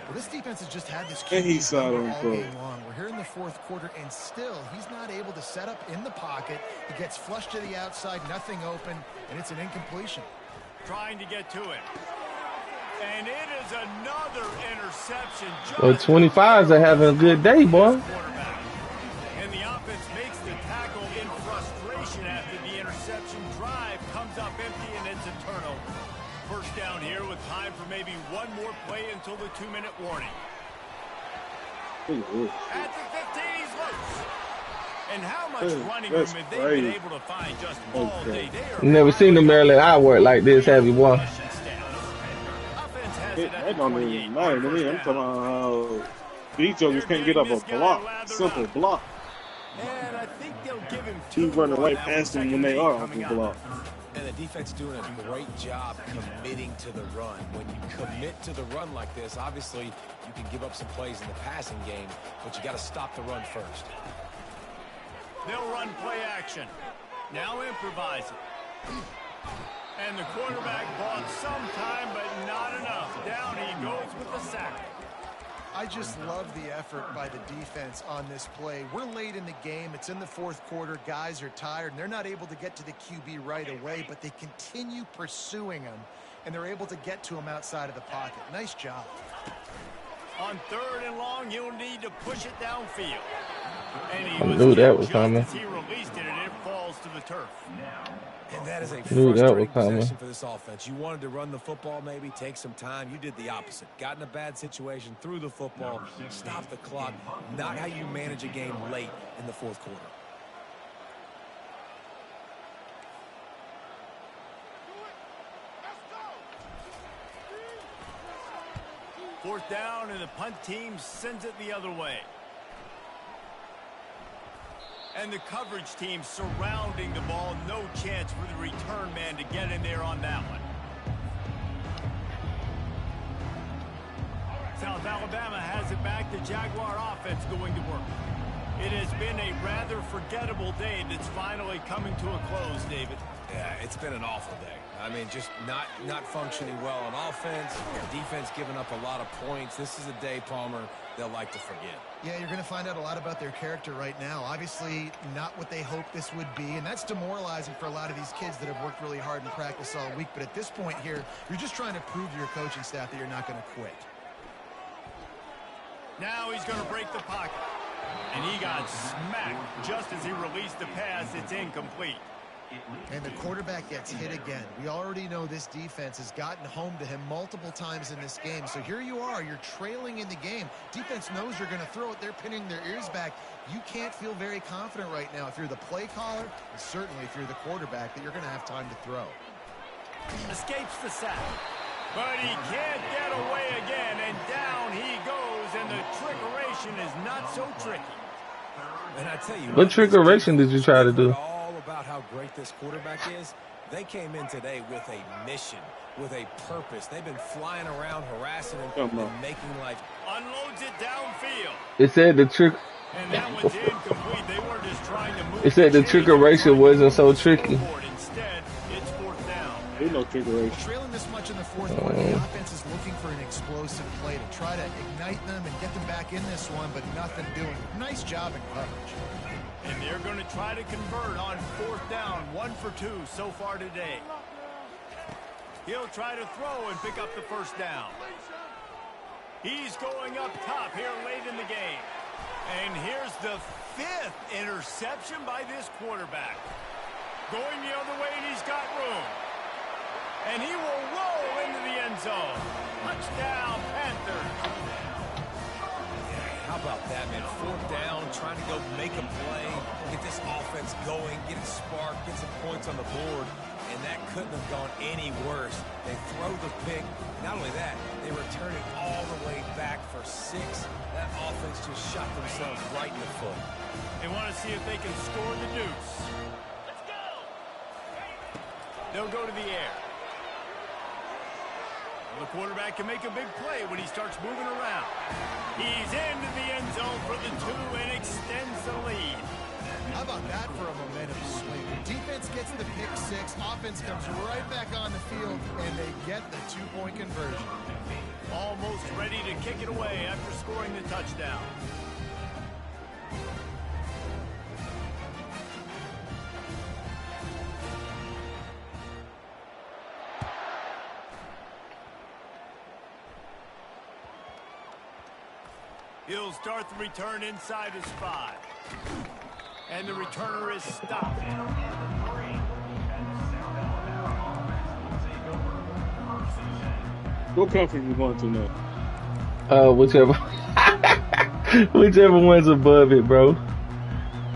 Well, this defense has just had this And he QB saw number him all throw. game long. We're here in the fourth quarter, and still he's not able to set up in the pocket. He gets flushed to the outside, nothing open, and it's an incompletion. Trying to get to it. And it is another interception. Well, 25s are having a good day, boy. And the offense makes the tackle in frustration after the interception. Drive comes up empty, and it's a turnover. First down here with time for maybe one more play until the 2-minute warning. At the 15, he's loose. And how much running room have they been able to find just all day? Never seen the Maryland I work like this, have you, boy? That don't even matter to me. I'm talking about how these jokers can't get up a block. Simple block. And I think they'll give him He's running right past them when they are off the block. And the defense doing a great job committing to the run. When you commit to the run like this, obviously you can give up some plays in the passing game, but you got to stop the run first. They'll run play action. Now improvising. And the quarterback bought some time, but not enough. Down he goes with the sack. I just love the effort by the defense on this play. We're late in the game. It's in the fourth quarter. Guys are tired, and they're not able to get to the QB right away, but they continue pursuing him, and they're able to get to him outside of the pocket. Nice job. On 3rd and long, he'll need to push it downfield. And he I knew that was coming. As he released it, and it falls to the turf. And that is a Knew that was frustrating coming. possession for this offense. You wanted to run the football, maybe take some time. You did the opposite. Got in a bad situation, threw the football, stopped the clock. Not how you manage a game late in the fourth quarter. Fourth down, and the punt team sends it the other way. And the coverage team surrounding the ball. No chance for the return man to get in there on that one. South Alabama has it back. The Jaguar offense going to work. It has been a rather forgettable day that's finally coming to a close, David. Yeah, it's been an awful day. I mean, just not functioning well on offense. Defense giving up a lot of points. This is a day, Palmer, they'll like to forget. Yeah, you're going to find out a lot about their character right now. Obviously, not what they hoped this would be, and that's demoralizing for a lot of these kids that have worked really hard in practice all week. But at this point here, you're just trying to prove to your coaching staff that you're not going to quit. Now he's going to break the pocket. And he got smacked just as he released the pass. It's incomplete. And the quarterback gets hit again. We already know this defense has gotten home to him multiple times in this game. So here you are, you're trailing in the game. Defense knows you're going to throw it. They're pinning their ears back. You can't feel very confident right now if you're the play caller, and certainly if you're the quarterback, that you're going to have time to throw. Escapes the sack. But he can't get away again, and down he goes, and the trickeration is not so tricky. And I tell you, What trickeration did you try to do? All about how great this quarterback is. They came in today with a mission, with a purpose. They've been flying around, harassing him, and making life. Unloads it downfield. It said the trick. And that one's incomplete. They were just trying to move. It said the trickeration wasn't so tricky. Instead, it's fourth down. There's no trickeration. Trailing this much in the fourth quarter, the offense is looking for an explosive play to try to ignite them and get them back in this one, but nothing doing. Nice job in coverage. And they're going to try to convert on fourth down. 1 for 2 so far today. He'll try to throw and pick up the first down. He's going up top here late in the game. And here's the 5th interception by this quarterback. Going the other way, and he's got room. And he will roll into the end zone. Touchdown, Panthers. How about that, man? Fourth down, trying to go make a play, get this offense going, get it sparked, get some points on the board. and that couldn't have gone any worse. They throw the pick. Not only that, they return it all the way back for 6. That offense just shot themselves right in the foot. They want to see if they can score the deuce. Let's go! They'll go to the air. The quarterback can make a big play when he starts moving around. He's into the end zone for the 2 and extends the lead. How about that for a momentum swing? Defense gets the pick 6. Offense comes right back on the field, and they get the 2-point conversion. Almost ready to kick it away after scoring the touchdown. He'll start the return inside his 5. And the returner is stopped. What conference we going to now? Whichever. Whichever one's above it, bro.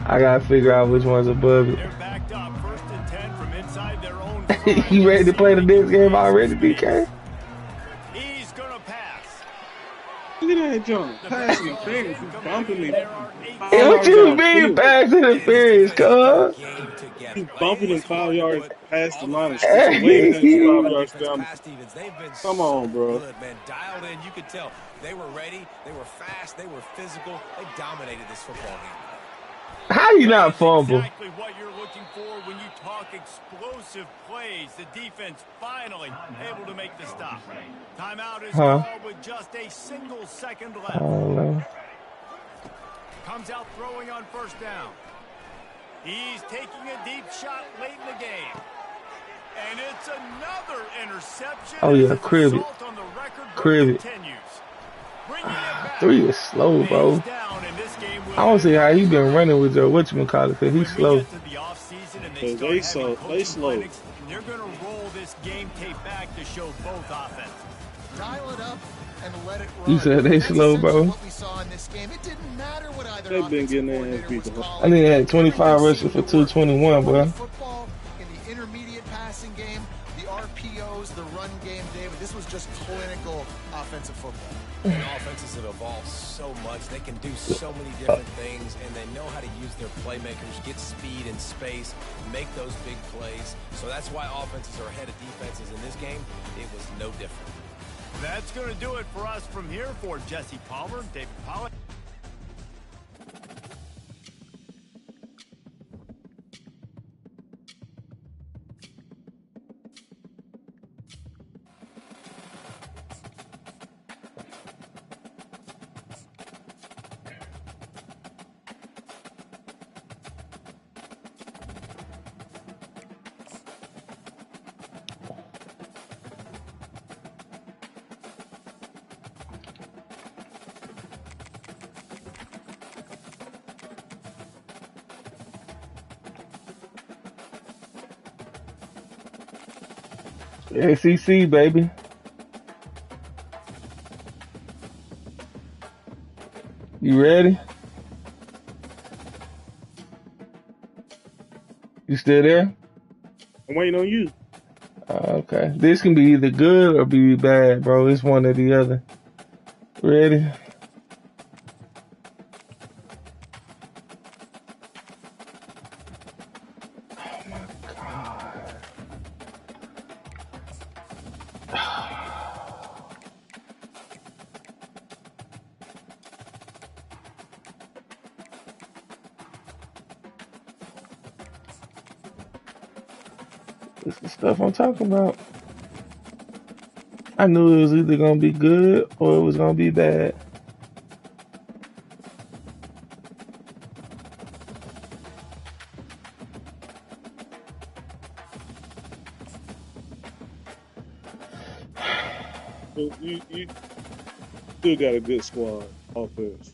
I gotta figure out which one's above it. They're backed up, 1st and 10 from inside their own 5. You ready to play the next game already, DK? He's gonna pass. Look at that John. Pass interference. He's bumping me. Hey, what you mean pass interference, cuz? He's bumping him 5 yards past the line of scrimmage. Way past 5 yards down. Come on, bro. Good, man. Dialed in. You could tell they were ready. They were fast. They were physical. They dominated this football game. How you not fumble? Exactly what you're looking for when you talk explosive plays. The defense finally able to make the stop. Timeout is called with just a single second left. Comes out throwing on 1st down. He's taking a deep shot late in the game. And it's another interception. Oh, yeah, crib it. Crib it. 3 is slow, bro. I don't see how he been running with your whatchamacallit, because he's slow. They slow. They're going to roll this game tape back to show both offense. Dial it up and let it run. You said they slow, bro. What we saw in this game. It didn't matter what either They've been getting their hands beat. I think they had 25 rushes for 221, bro. Football in the intermediate passing game, the RPOs, the run game, David. This was just clinical offensive football. And offenses have evolved so much. They can do so many different things, and they know how to use their playmakers, get speed and space, make those big plays. So that's why offenses are ahead of defenses. In this game, it was no different. That's going to do it for us from here. For Jesse Palmer, David Pollack. ACC, baby. You ready? You still there? I'm waiting on you. Okay. This can be either good or be bad, bro. It's one or the other. Ready? This is the stuff I'm talking about. I knew it was either going to be good or it was going to be bad. You still got a good squad offense.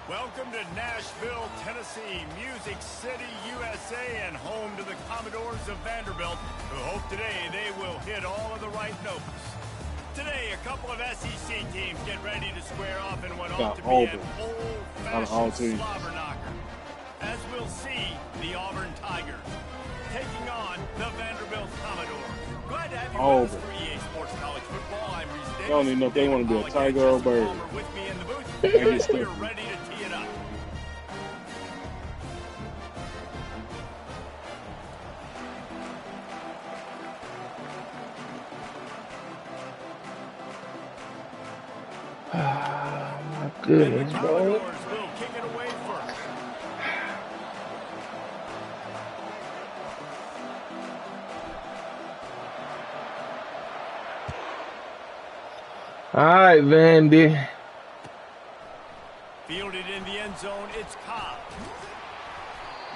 Welcome to Nashville, Tennessee, Music City, USA, and home to the Commodores of Vanderbilt, who hope today they will hit all of the right notes. Today, a couple of SEC teams get ready to square off in what ought Got to be Auburn an out of all old-fashioned teams. slobber knocker. As we'll see, the Auburn Tigers taking on the Vanderbilt Commodores. Glad to have you with us for EA Sports College Football. I'm Reese Davis. I don't even know if they want to be a tiger or a bird. With me in the booth. I get We're stupid. ready to tee it up. Oh, my goodness, bro. Commodores will kick it away first. All right, Vandy. Fielded in the end zone, it's Ncaa.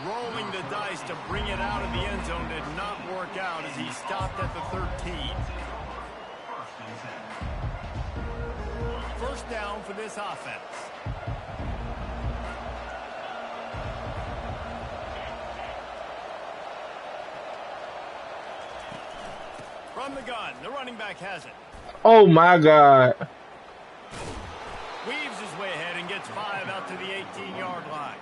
Rolling the dice to bring it out of the end zone did not work out as he stopped at the 13. First down for this offense. From the gun, the running back has it. Oh, my God. Weaves his way ahead and gets 5 out to the 18-yard line.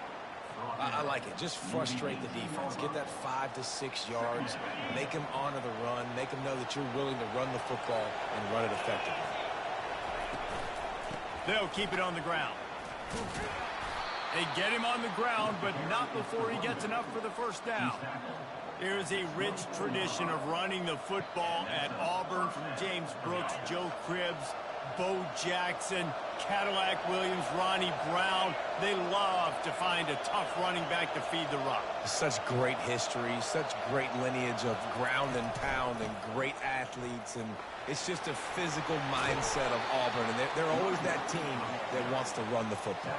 I like it. Just frustrate the defense. Get that 5 to 6 yards. Make them honor the run. Make them know that you're willing to run the football and run it effectively. They'll keep it on the ground. They get him on the ground, but not before he gets enough for the first down. There's a rich tradition of running the football at Auburn, from James Brooks, Joe Cribbs, Bo Jackson, Cadillac Williams, Ronnie Brown. They love to find a tough running back to feed the rock. Such great history, such great lineage of ground and pound and great athletes. And it's just a physical mindset of Auburn. And they're always that team that wants to run the football.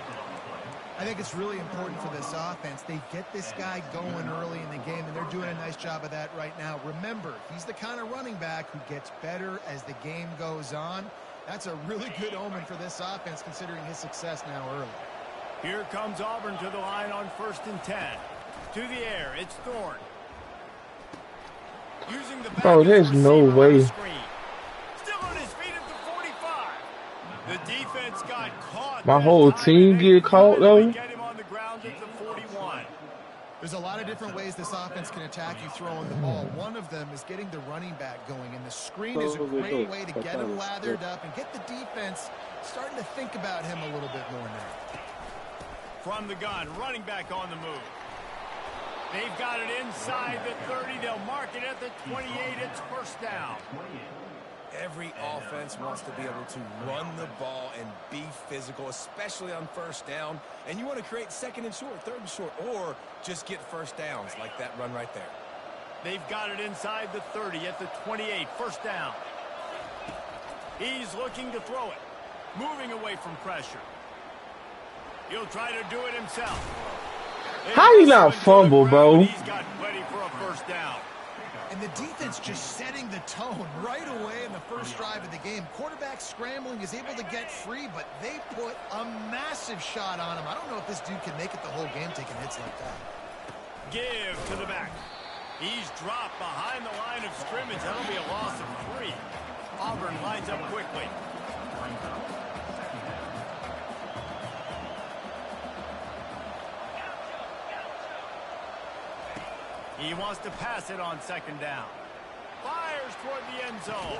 I think it's really important for this offense. They get this guy going early in the game, and they're doing a nice job of that right now. Remember, he's the kind of running back who gets better as the game goes on. That's a really good omen for this offense, considering his success now early. Here comes Auburn to the line on 1st and 10. To the air, it's Thorne. Using the back Bro, there's no way. Still on his feet at the 45. The defense got caught. My whole team get caught, though? Get him on the ground at the 41. There's a lot of different ways this offense can attack you throwing the ball. One of them is getting the running back going, and the screen is a great way to get him lathered up and get the defense starting to think about him a little bit more now. From the gun, running back on the move. They've got it inside the 30. They'll mark it at the 28. It's first down. Every offense wants to be able to run the ball and be physical, especially on first down. And you want to create 2nd and short, 3rd and short, or just get first downs like that run right there. They've got it inside the 30 at the 28. First down. He's looking to throw it. Moving away from pressure. He'll try to do it himself. How you not fumble, bro? He's got plenty for a first down. And the defense just setting the tone right away in the first drive of the game. Quarterback scrambling, is able to get free, but they put a massive shot on him. I don't know if this dude can make it the whole game taking hits like that. Give to the back. He's dropped behind the line of scrimmage. That'll be a loss of 3. Auburn lines up quickly. He wants to pass it on 2nd down. Fires toward the end zone.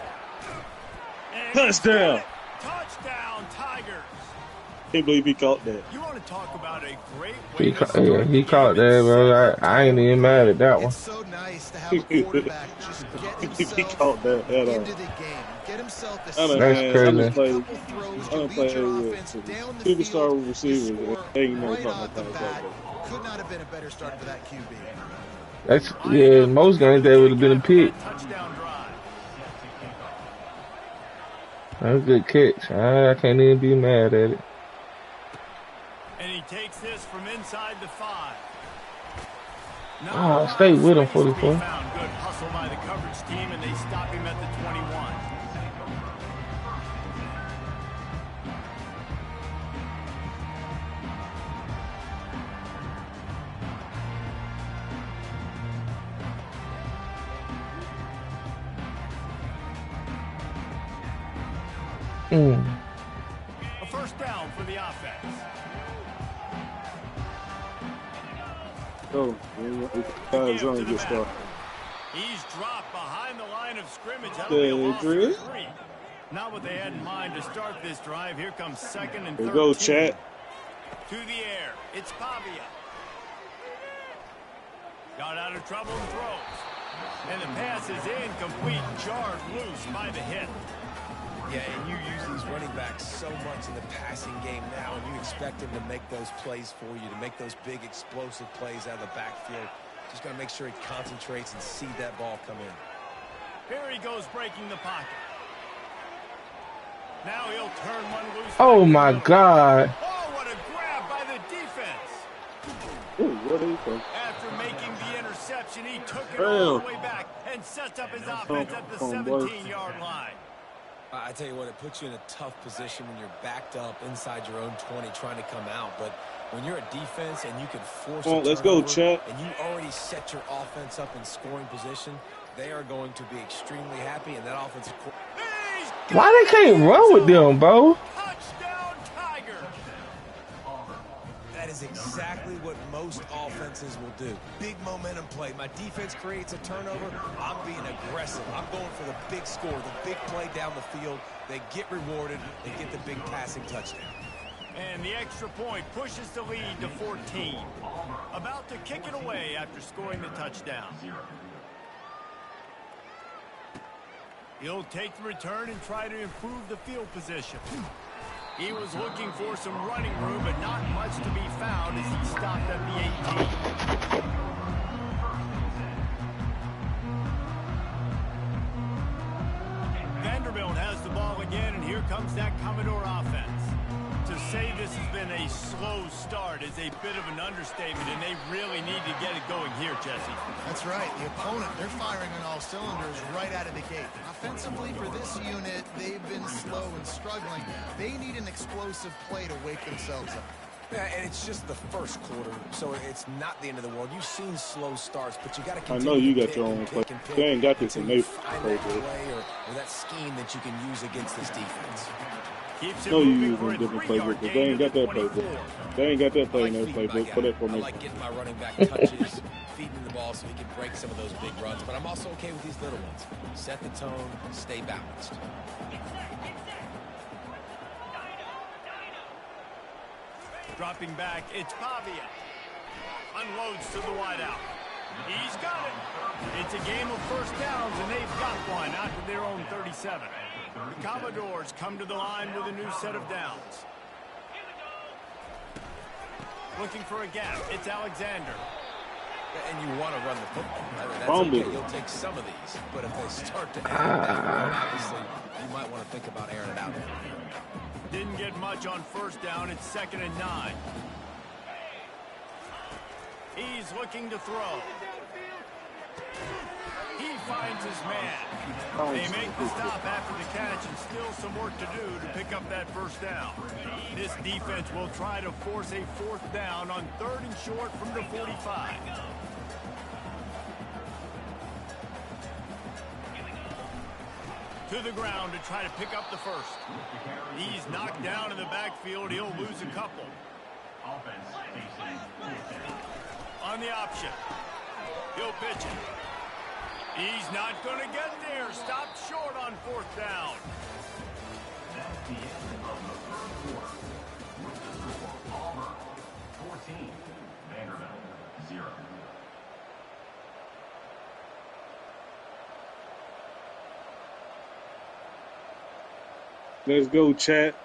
And Touchdown. Touchdown, Tigers. Can't believe he caught that. You want to talk about a great way He, to ca start yeah, he the caught game. that, bro. I ain't even mad at that one. It's so nice to have a quarterback just get He himself caught that at all. into the game. Get himself a I done That's had- crazy. I done played, couple throws I to done lead played your with offense down the superstar field. receivers. Score They ain't never right caught off no the pass bat. like that. Could not have been a better start for that QB. That's, yeah, most games that would have been a pick. Touchdown drive. That's a good catch. I can't even be mad at it. And he takes this from inside the 5. Oh, stay with him, 44. Good hustle by the coverage team, and they stop him at the 21. A first down for the offense. Oh, guys, only get started. He's dropped behind the line of scrimmage. That'll be a loss for 3. Not what they had in mind to start this drive. Here comes 2nd and 13. There go, chat. To the air. It's Pavia. Got out of trouble and throws. And the pass is incomplete. Jarred loose by the hit. Yeah, and you use these running backs so much in the passing game now, and you expect them to make those plays for you, to make those big explosive plays out of the backfield. Just got to make sure he concentrates and see that ball come in. Here he goes breaking the pocket. Now he'll turn one loose. Oh, my God. Oh, what a grab by the defense. Ooh, what is that? After making the interception, he took it all the way back and sets up his offense at the 17-yard line. I tell you what, it puts you in a tough position when you're backed up inside your own 20 trying to come out. But when you're a defense and you can force a let's go, Chet. and you already set your offense up in scoring position, they are going to be extremely happy, and that offensive Why they can't run with them, bro? Touchdown, Tiger. That is exactly what most offenses will do. Big momentum play. My defense creates a turnover. I'm being aggressive. I'm going for the big score, the big play down the field. They get rewarded. They get the big passing touchdown. And the extra point pushes the lead to 14. About to kick it away after scoring the touchdown. He'll take the return and try to improve the field position. He was looking for some running room, but not much to be found as he stopped at the 18. Vanderbilt has the ball again, and here comes that Commodore offense. To say this has been a slow start is a bit of an understatement, and they really need to get it going here, Jesse. That's right. The opponent, they're firing on all cylinders right out of the gate. Offensively, for this unit, they've been slow and struggling. They need an explosive play to wake themselves up. Yeah, and it's just the first quarter, so it's not the end of the world. You've seen slow starts, but you got to continue. I know you to got pick your and own pick play. and pick They ain't got this until in you their find that play or that scheme that you can use against this defense. Keeps it No, you moving using for a different 3-yard playbooks. gain They ain't to got the that 24. playbook. They ain't got that play in their feeding my playbook. guy. Put that for I me. like getting my running back touches, feeding the ball so he can break some of those big runs. But I'm also okay with these little ones. Set the tone, stay balanced. Dropping back, it's Pavia. Unloads to the wideout. He's got it. It's a game of first downs, and they've got one out to their own 37. The Commodores come to the line with a new set of downs. Looking for a gap. It's Alexander. And you want to run the football. That's Fumble. okay. You'll take some of these. But if they start to add down, obviously, you might want to think about airing it out. Didn't get much on first down. It's 2nd and 9. He's looking to throw. He finds his man. They make the stop after the catch, and still some work to do to pick up that first down. This defense will try to force a 4th down on 3rd and short from the 45. To the ground to try to pick up the first. He's knocked down in the backfield. He'll lose a couple. On the option. He'll pitch it. He's not going to get there. Stopped short on 4th down. That's the end of the first quarter. With the score, Auburn 14, Vanderbilt 0. Let's go, chat.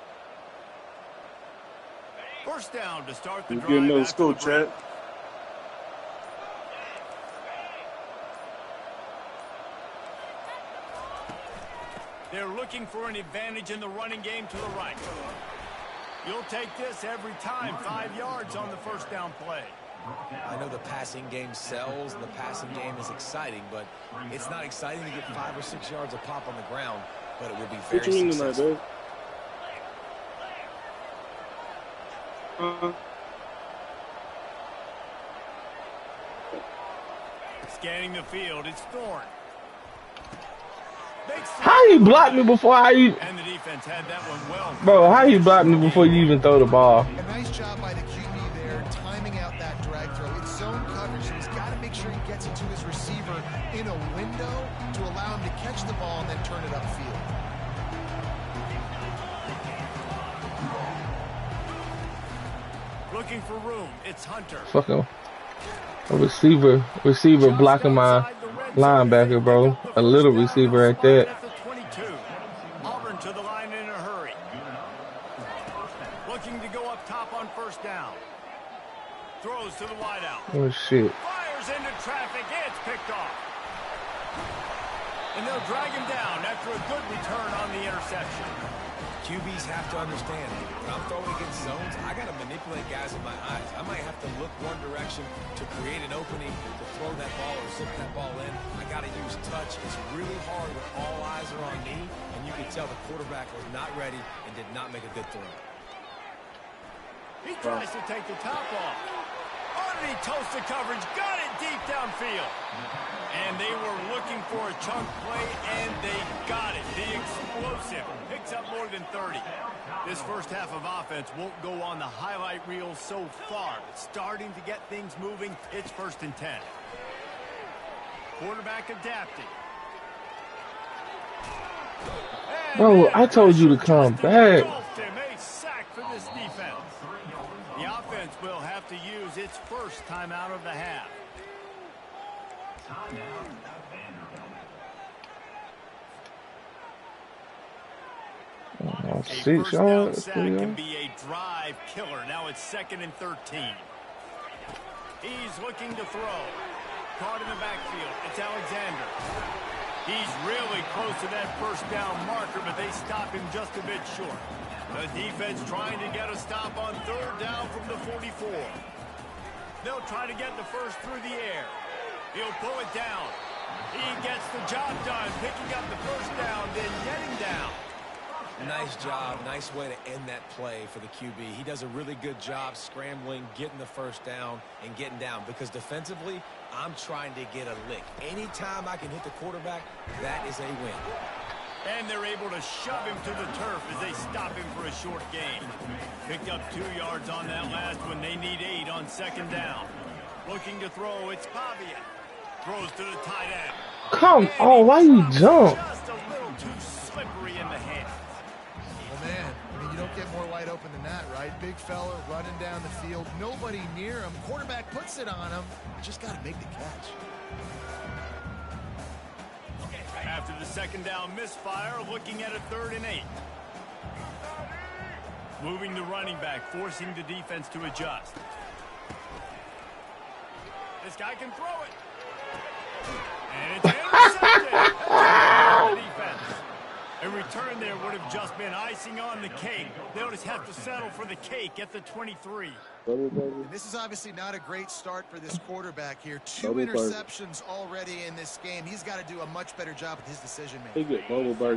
First down to start the You drive. getting no after score, the break. chat. They're looking for an advantage in the running game to the right. You'll take this every time. 5 yards on the first down play. I know the passing game sells, and the passing game is exciting, but it's not exciting to get 5 or 6 yards a pop on the ground, but it will be very What you mean successful. tonight, Scanning the field, it's Thorne. How he blocked me before I even... And the defense had that one well. Bro, how he blocked me before you even throw the ball? A nice job by the QB there, timing out that drag throw. It's zone coverage, so he's got to make sure he gets it to his receiver in a window to allow him to catch the ball and then turn it upfield. Looking for room. It's Hunter. Fuck him. A receiver blocking my linebacker, bro. A little receiver at that. Auburn to the line in a hurry. Looking to go up top on first down. Throws to the wideout. Oh shit. Fires into traffic. It's picked off. And they'll drag him down after a good return on the interception. QBs have to understand, when I'm throwing against zones, I got to manipulate guys with my eyes. I might have to look one direction to create an opening to throw that ball or zip that ball in. I got to use touch. It's really hard when all eyes are on me, and you can tell the quarterback was not ready and did not make a good throw. He tries to take the top off. Underneath toasted coverage, got it deep downfield. And they were looking for a chunk play, and they got it. The explosive picks up more than 30. This first half of offense won't go on the highlight reel so far. But starting to get things moving, it's 1st and 10. Quarterback adapting. Bro, I told you to come back. A sack for this defense. The offense will have to use its first timeout of the half. Oh, A 6 first down yards. sack can be a drive killer. Now it's 2nd and 13. He's looking to throw. Caught in the backfield. It's Alexander. He's really close to that first down marker, but they stop him just a bit short. The defense trying to get a stop on 3rd down from the 44. They'll try to get the first through the air. He'll pull it down. He gets the job done, picking up the first down, then getting down. Nice job. Nice way to end that play for the QB. He does a really good job scrambling, getting the first down, and getting down. Because defensively, I'm trying to get a lick. Anytime I can hit the quarterback, that is a win. And they're able to shove him to the turf as they stop him for a short gain. Picked up 2 yards on that last one. They need 8 on 2nd down. Looking to throw, it's Pavia. Throws to the tight end. Come on, why you jump? Just a little too slippery in the hands. Well, man, I mean, you don't get more wide open than that, right? Big fella running down the field, nobody near him. Quarterback puts it on him. Just got to make the catch. After the 2nd down misfire, looking at a 3rd and 8. Moving the running back, forcing the defense to adjust. This guy can throw it. And it's intercepted. That's the defense. A return there would have just been icing on the cake. They'll just have to settle for the cake at the 23. And this is obviously not a great start for this quarterback here. 2 interceptions already in this game. He's got to do a much better job with his decision-making.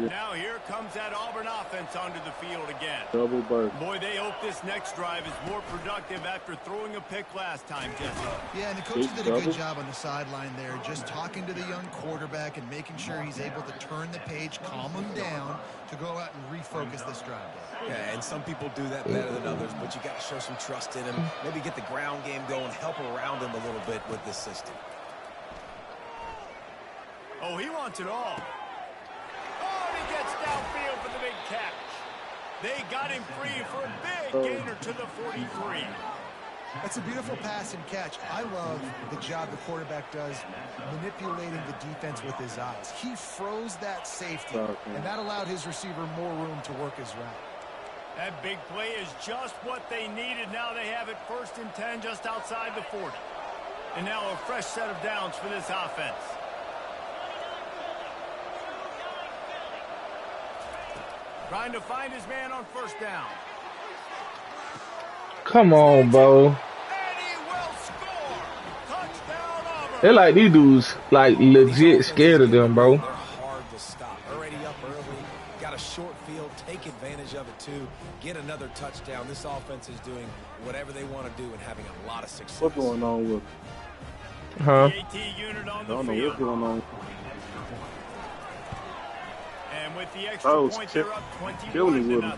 Now here comes that Auburn offense onto the field again. Double burger. Boy, they hope this next drive is more productive after throwing a pick last time, Jesse. Yeah, and the coaches did a good job on the sideline there, just talking to the young quarterback and making sure he's able to turn the page, calm him down to go out and refocus this drive. Yeah, and some people do that better than others, but you got to show some trust in him. Maybe get the ground game going, help around him a little bit with this system. Oh, he wants it all. Oh, and he gets downfield for the big catch. They got him free for a big gainer to the 43. That's a beautiful pass and catch. I love the job the quarterback does manipulating the defense with his eyes. He froze that safety, and that allowed his receiver more room to work his route. That big play is just what they needed. Now they have it 1st and 10 just outside the 40. And now a fresh set of downs for this offense. Trying to find his man on 1st down. Come on, bro. And he will score. Touchdown, Auburn. They like these dudes, like legit scared of them, bro. They're hard to stop. Already up early. Got a short field. Take advantage of it, too. Get another touchdown. This offense is doing whatever they want to do and having a lot of success. What's going on with? Huh? The AT unit on I the don't know field. what's going on. With the extra point, they're up 21-0.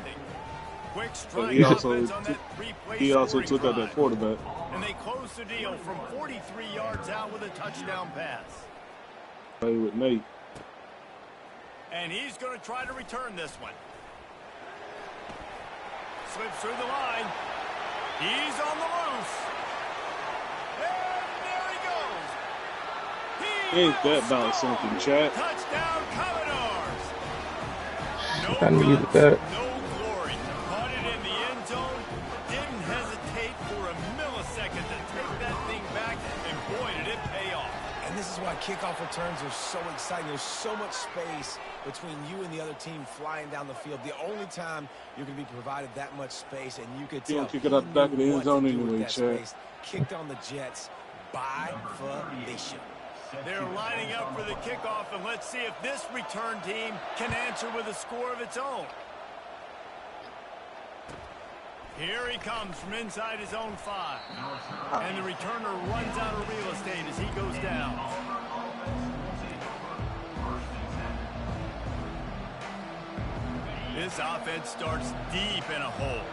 Quick strike offense on that three-play he also scoring took out that drive. quarterback. And they close the deal from 43 yards out with a touchdown pass. Play with Nate. And he's going to try to return this one. Slips through the line. He's on the loose. And there he goes. Ain't that about something, chat? Touchdown, Commodores. I needed that. No glory. Caught it in the end zone. Didn't hesitate for a millisecond to take that thing back. And boy, did it pay off. And this is why kickoff returns are so exciting. There's so much space between you and the other team flying down the field. The only time you're going to be provided that much space, and you could tell You don't kick it out the back of the end zone anyway, Chad. Kicked on the Jets by Felicia. They're lining up for the kickoff, and let's see if this return team can answer with a score of its own. Here he comes from inside his own 5. And the returner runs out of real estate as he goes down. This offense starts deep in a hole.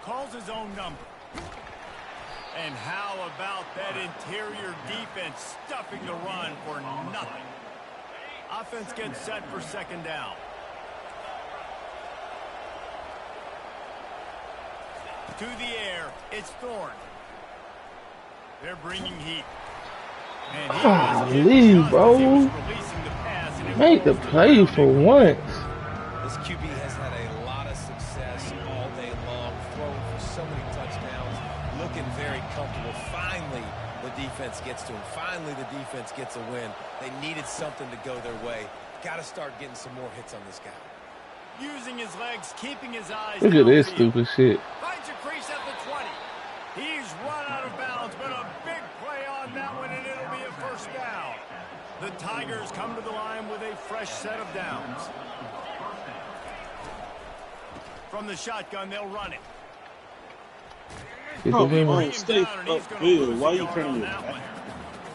Calls his own number. And how about that interior defense stuffing the run for nothing? Offense gets set for second down. To the air, it's Thorne. They're bringing heat. And he Golly, bro. Make the play for once. This QB has had a lot of success all day long, throwing for so many touchdowns, looking very comfortable. Finally, the defense gets to him. Finally, the defense gets a win. They needed something to go their way. Got to start getting some more hits on this guy. Using his legs, keeping his eyes. Look at this stupid shit. Finds a crease at the 20. He's run out of bounds, but a big play on that one, and it'll be a first down. The Tigers come to the line with a fresh set of downs. From the shotgun, they'll run it. Stay upfield. Why are you turning it?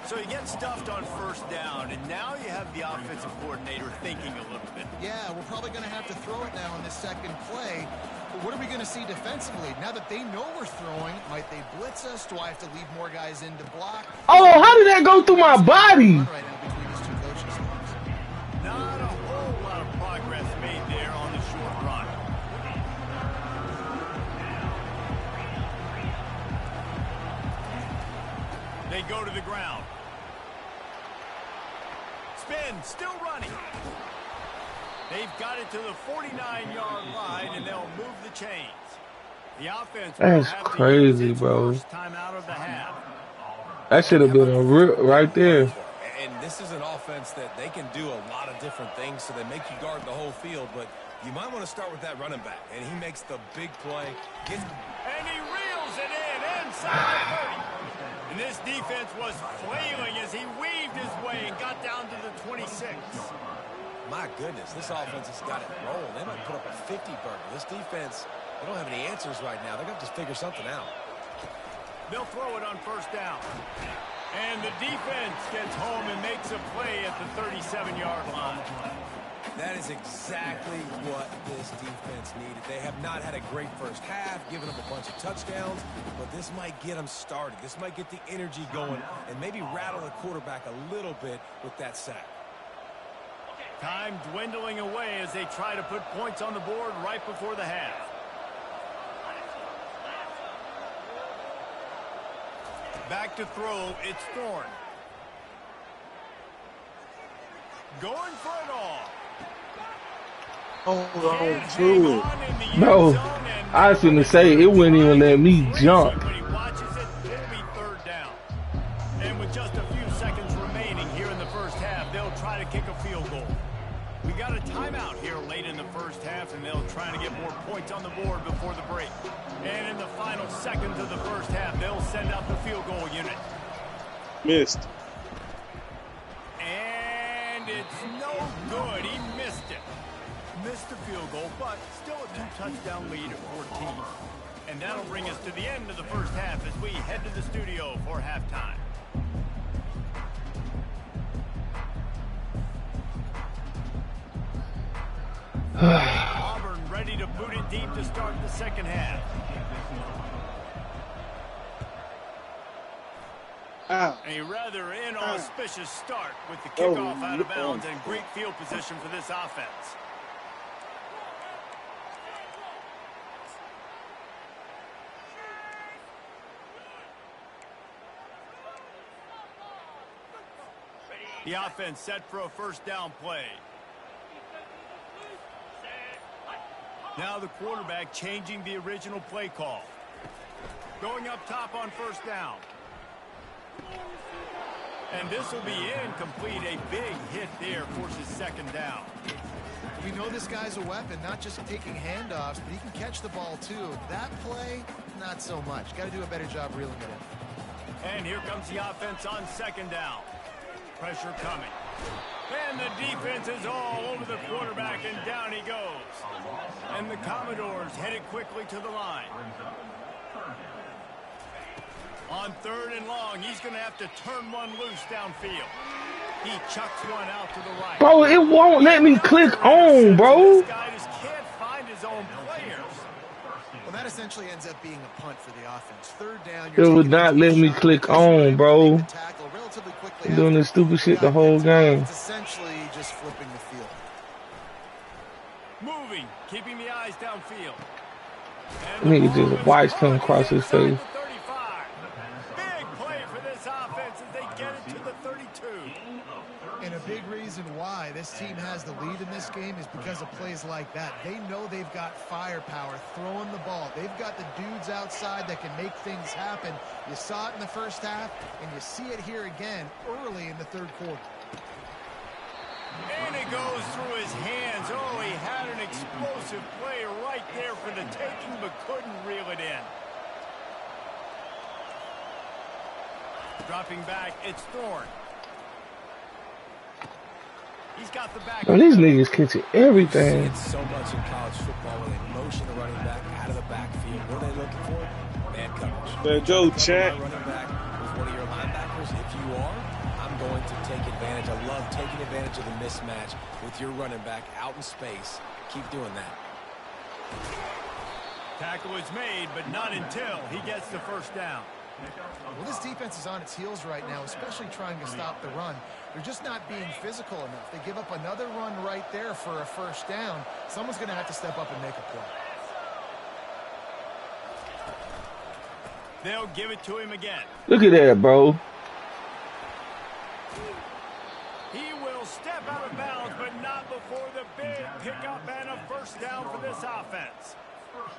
So you get stuffed on first down, and now you have the offensive coordinator thinking a little bit. Yeah, we're probably going to have to throw it now in this second play. But what are we going to see defensively? Now that they know we're throwing, might they blitz us? Do I have to leave more guys in to block? Oh, how did that go through my body? Right now between these two coaching staffs. Not a whole lot of progress made there on the short run. They go to the ground. Spin, still running. They've got it to the 49-yard line, and they'll move the chains. The offense That's crazy, bro. Time out of the half. That should have been a right there. And this is an offense that they can do a lot of different things, so they make you guard the whole field. But you might want to start with that running back, and he makes the big play. And he reels it in inside the 30. And this defense was flailing as he weaved his way and got down to the 26. My goodness, this offense has got it rolling. They might put up a 50-burger. This defense, they don't have any answers right now. They're going to just figure something out. They'll throw it on first down. And the defense gets home and makes a play at the 37-yard line. That is exactly what this defense needed. They have not had a great first half, giving up a bunch of touchdowns, but this might get them started. This might get the energy going and maybe rattle the quarterback a little bit with that sack. Time dwindling away as they try to put points on the board right before the half. Back to throw, it's Thorne. Going for it all. Hold on to it. Bro, I was going to say, it wouldn't even let me jump. When he watches it, it'll be third down. And with just a few seconds remaining here in the first half, they'll try to kick a field goal. We got a timeout here late in the first half, and they'll try to get more points on the board before the break. And in the final seconds of the first half, they'll send out the field goal unit. Missed. And it's no good. He missed it. Missed the field goal, but still a 2-touchdown lead at 14. And that'll bring us to the end of the first half as we head to the studio for halftime. Auburn ready to boot it deep to start the second half. A rather inauspicious start with the kickoff out of bounds and great field position for this offense. The offense set for a first down play. Now the quarterback changing the original play call. Going up top on first down. And this will be incomplete. A big hit there forces second down. We know this guy's a weapon, not just taking handoffs, but he can catch the ball too. That play, not so much. Got to do a better job reeling it in. And here comes the offense on second down. Pressure coming. And the defense is all over the quarterback, and down he goes. And the Commodores headed quickly to the line. On third and long, he's going to have to turn one loose downfield. He chucks one out to the right. Bro, it won't let me click on, bro. This guy just can't find his own players. Well, that essentially ends up being a punt for the offense. Third down, It would not let me click on, bro. I'm doing this stupid shit the whole game. It's essentially just flipping the field. Moving, keeping the eyes downfield. Nigga just watched him cross his face. Big play for this offense as they get it to the 32. And a big reason why this team has the lead in this game is because of plays like that. They know they've got firepower throwing the ball. They've got the dudes outside that can make things happen. You saw it in the first half, and you see it here again early in the third quarter. And it goes through his hands. Oh, he had an explosive play right there for the taking, but couldn't reel it in. Dropping back, it's Thorne. He's got the back. Well, these niggas catching everything. It's so much in college football when they motion the running back out of the backfield. What are they looking for? Man coverage. Man, Joe Chat. Running back was one of your linebackers. If you are, I'm going to take advantage. I love taking advantage of the mismatch with your running back out in space. Keep doing that. Tackle is made, but not until he gets the first down. Well, this defense is on its heels right now, especially trying to stop the run. They're just not being physical enough. They give up another run right there for a first down. Someone's going to have to step up and make a play. They'll give it to him again. Look at that, bro. He will step out of bounds, but not before the big pickup and a first down for this offense.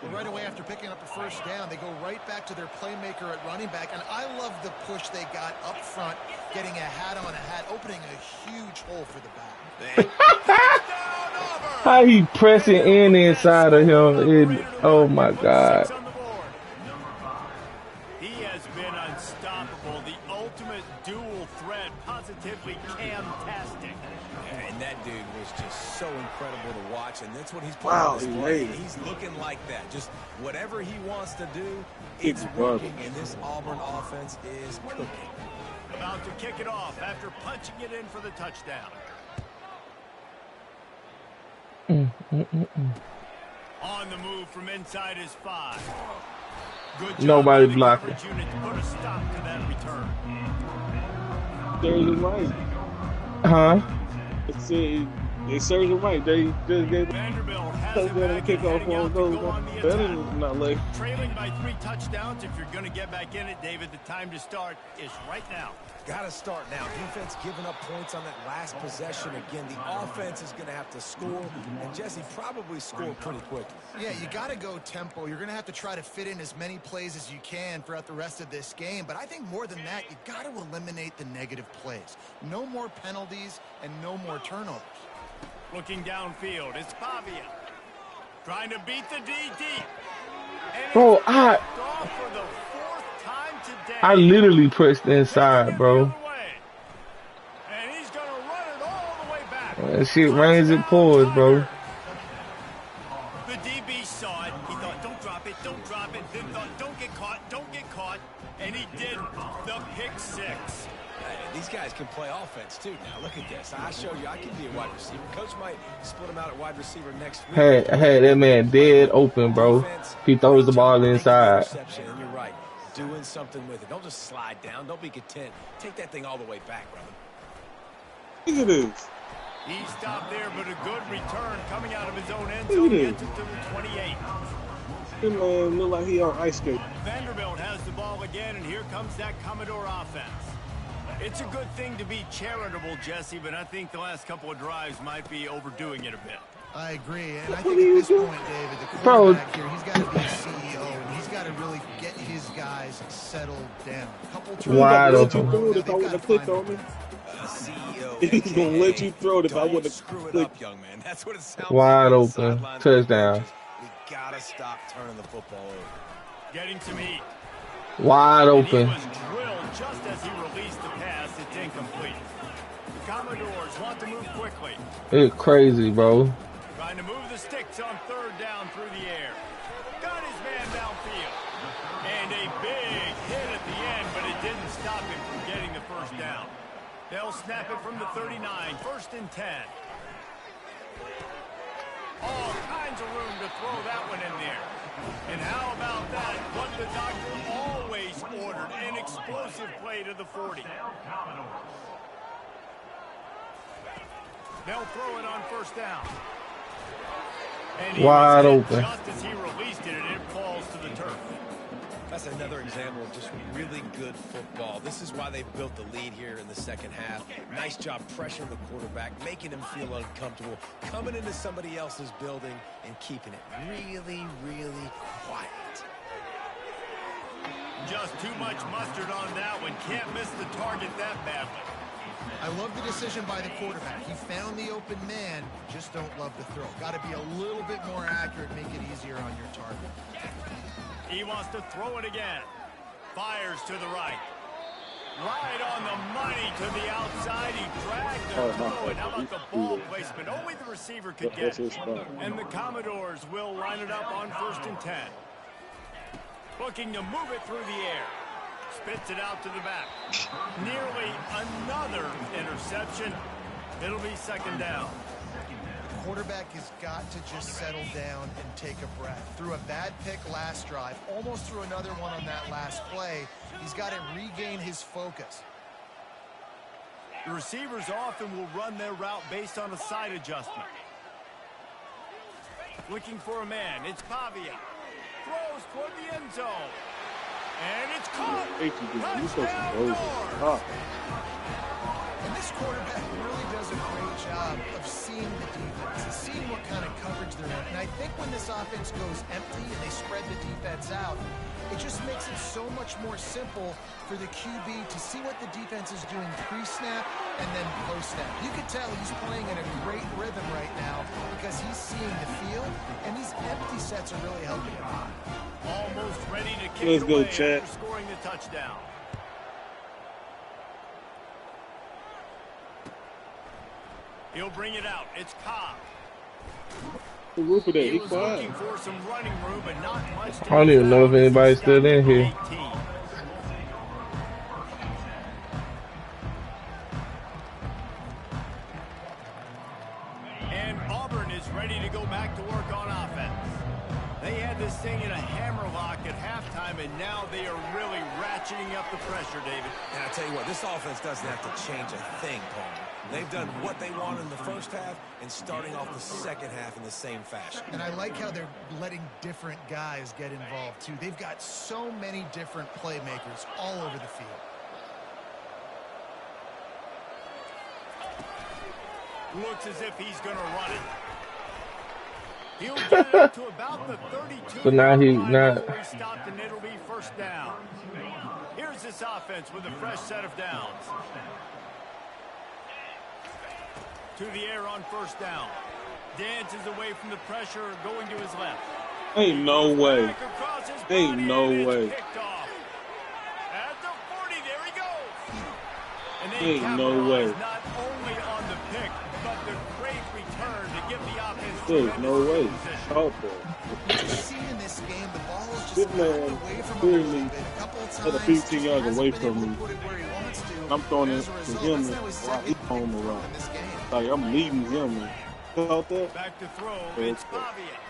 Well, right away after picking up a first down, they go right back to their playmaker at running back. And I love the push they got up front, getting a hat on a hat, opening a huge hole for the back. How he pressing in inside of him. Oh, my God. He has been unstoppable. The ultimate dual threat, positively Cam-tastic. And that dude was just so incredible to watch, and that's what he's playing. Wow, this he play. made it. He's looking like that. Just whatever he wants to do, It's it's working. working, and this Auburn offense is cooking. About to kick it off after punching it in for the touchdown. On the move from inside his 5. Good job Nobody by the blocking. coverage unit to put a stop to that return. Serves him right. Huh? It serves him right. They just gave Vanderbilt has it touchdown back and and kickoff heading out on to those. go on the Better attack. than not late. Trailing by 3 touchdowns. If you're going to get back in it, David, the time to start is right now. Got to start now. Defense giving up points on that last possession. Again, the offense is going to have to score, and Jesse probably score pretty quickly. Yeah, you got to go tempo. You're going to have to try to fit in as many plays as you can throughout the rest of this game. But I think more than that, you got to eliminate the negative plays. No more penalties and no more turnovers. Looking downfield, it's Pavia. Trying to beat the DT. Bro, Off for the 4th time today. I literally pressed inside, bro. And he's going to run it all the way back. That shit rains, it pours, bro. caught, and he did the pick six. These guys can play offense, too. Now, look at this. I showed you I can be a wide receiver. Coach might split him out at wide receiver next week. Hey, that man dead open, bro. He throws the ball inside. And you're right. Doing something with it. Don't just slide down. Don't be content. Take that thing all the way back, brother. Look at this. He stopped there, but a good return coming out of his own end zone. Gets it to the 28. That man look like he on ice skate. Vanderbilt has the ball again, and here comes that Commodore offense. It's a good thing to be charitable, Jesse, but I think the last couple of drives might be overdoing it a bit. I agree, and I think at this point, David, the quarterback here, he's got to be a CEO, and he's got to really get his guys settled down. A couple turnovers. Wide open. If I would have clicked on me, he's gonna let you throw it if I would have clicked. Young man. That's what it sounds Wide like open. Touchdown. We gotta stop turning the football over. Getting some heat. Wide And he open. was drilled just as he released the pass. It's incomplete. The Commodores want to move quickly. It's crazy, bro. Trying to move the sticks on third down through the air. Got his man downfield. And a big hit at the end, but it didn't stop him from getting the first down. They'll snap it from the 39, 1st and 10. All kinds of room to throw that one in there. And how about that? What the doctor always ordered, an explosive play to the 40. They'll throw it on 1st down. And he Wide was hit open. just as he released it, and it falls to the turf. That's another example of just really good football. This is why they built the lead here in the second half. Nice job pressuring the quarterback, making him feel uncomfortable, coming into somebody else's building and keeping it really, really quiet. Just too much mustard on that one. Can't miss the target that badly. I love the decision by the quarterback. He found the open man, just don't love the throw. Got to be a little bit more accurate, make it easier on your target. He wants to throw it again. Fires to the right. Right on the money to the outside. He dragged the throw. And how about the ball placement? Only the receiver could get it. And the Commodores will line it up on 1st and 10. Looking to move it through the air. Spits it out to the back. Nearly another interception. It'll be 2nd down. Quarterback has got to just settle down and take a breath. Threw a bad pick last drive, almost threw another one on that last play. He's got to regain his focus. The receivers often will run their route based on a side adjustment. Looking for a man. It's Pavia. Throws toward the end zone. And it's caught. Touchdown, North. And this quarterback really does a great job of seeing the defense and seeing what kind of coverage they're in. And I think when this offense goes empty and they spread the defense out, it just makes it so much more simple for the QB to see what the defense is doing pre-snap and then post-snap. You can tell he's playing in a great rhythm right now because he's seeing the field, and these empty sets are really helping him. Almost ready to kick Let's it go, away Chad. after scoring the touchdown. He'll bring it out. It's Cobb. The roof of that, He he was quiet. looking for some running room, but not much. I don't even know if anybody's still in here. 18. And Auburn is ready to go back to work on offense. They had this thing in a hammerlock at halftime, and now they are really ratcheting up the pressure, David. And I tell you what, this offense doesn't have to change a thing, Palmer. They've done what they want in the first half and starting off the second half in the same fashion. And I like how they're letting different guys get involved, too. They've got so many different playmakers all over the field. Looks as if he's going to run it. He'll get it up to about the 32. So now he stopped, and it'll be 1st down. Here's this offense with a fresh set of downs. To the air on 1st down. Dances away from the pressure, going to his left. Ain't no way. Back across his Ain't body, no and it's way. picked off. At the 40, there he goes. And they Ain't no way. capitalize not only on the pick, but the great return to give the offense There's no way. Caught You see in this game, the ball is this just man away from him a little clearly bit. A couple of at a times, 15 just yards hasn't away been from able to me. put it where he wants to. I'm throwing And it as a to result, him that's now his while second he's home throw around. in this game. Like I'm leading him. And caught that. Back to throw. Yeah, It's Javier.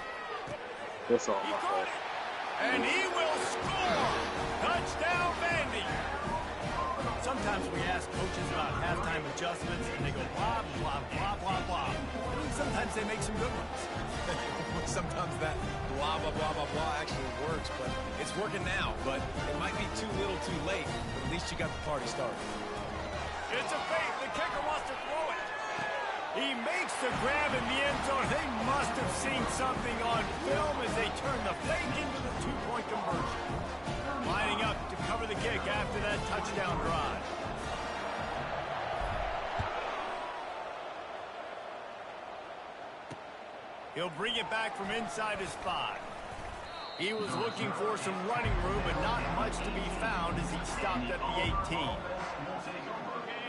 that's all He my caught fault. it. And he will score. Touchdown, Vandy. Sometimes we ask coaches about halftime adjustments, and they go blah, blah, blah, blah, blah. And sometimes they make some good ones. Sometimes that blah, blah, blah, blah, blah actually works, but it's working now. But it might be too little too late, but at least you got the party started. It's a fake. The kicker wants to throw it. He makes the grab in the end zone. They must have seen something on film as they turn the fake into the two-point conversion. Lining up to cover the kick after that touchdown drive. He'll bring it back from inside his 5. He was looking for some running room, but not much to be found as he stopped at the 18.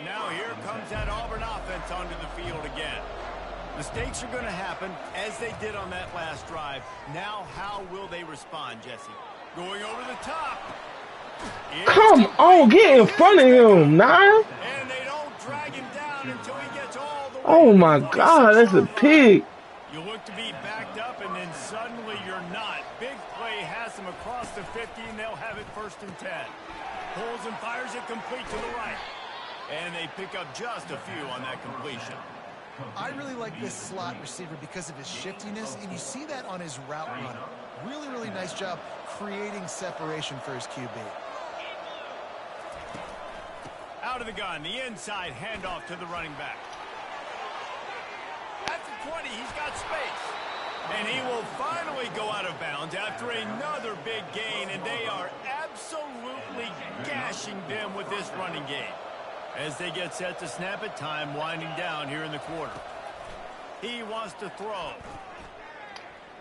Now here comes that Auburn offense onto the field again. Mistakes are going to happen, as they did on that last drive. Now how will they respond, Jesse? Going over the top. Come on, get in front of him, Ncaa. And they don't drag him down until he gets all the way. Oh my God, that's a pig. You look to be backed up, and then suddenly you're not. Big play has them across the 50, and they'll have it 1st and 10. Pulls and fires it complete to the right. And they pick up just a few on that completion. I really like this slot receiver because of his shiftiness, and you see that on his route run. Really, really nice job creating separation for his QB. Out of the gun, the inside handoff to the running back. At the 20, he's got space. And he will finally go out of bounds after another big gain, and they are absolutely gashing them with this running game. As they get set to snap it, time winding down here in the quarter. He wants to throw.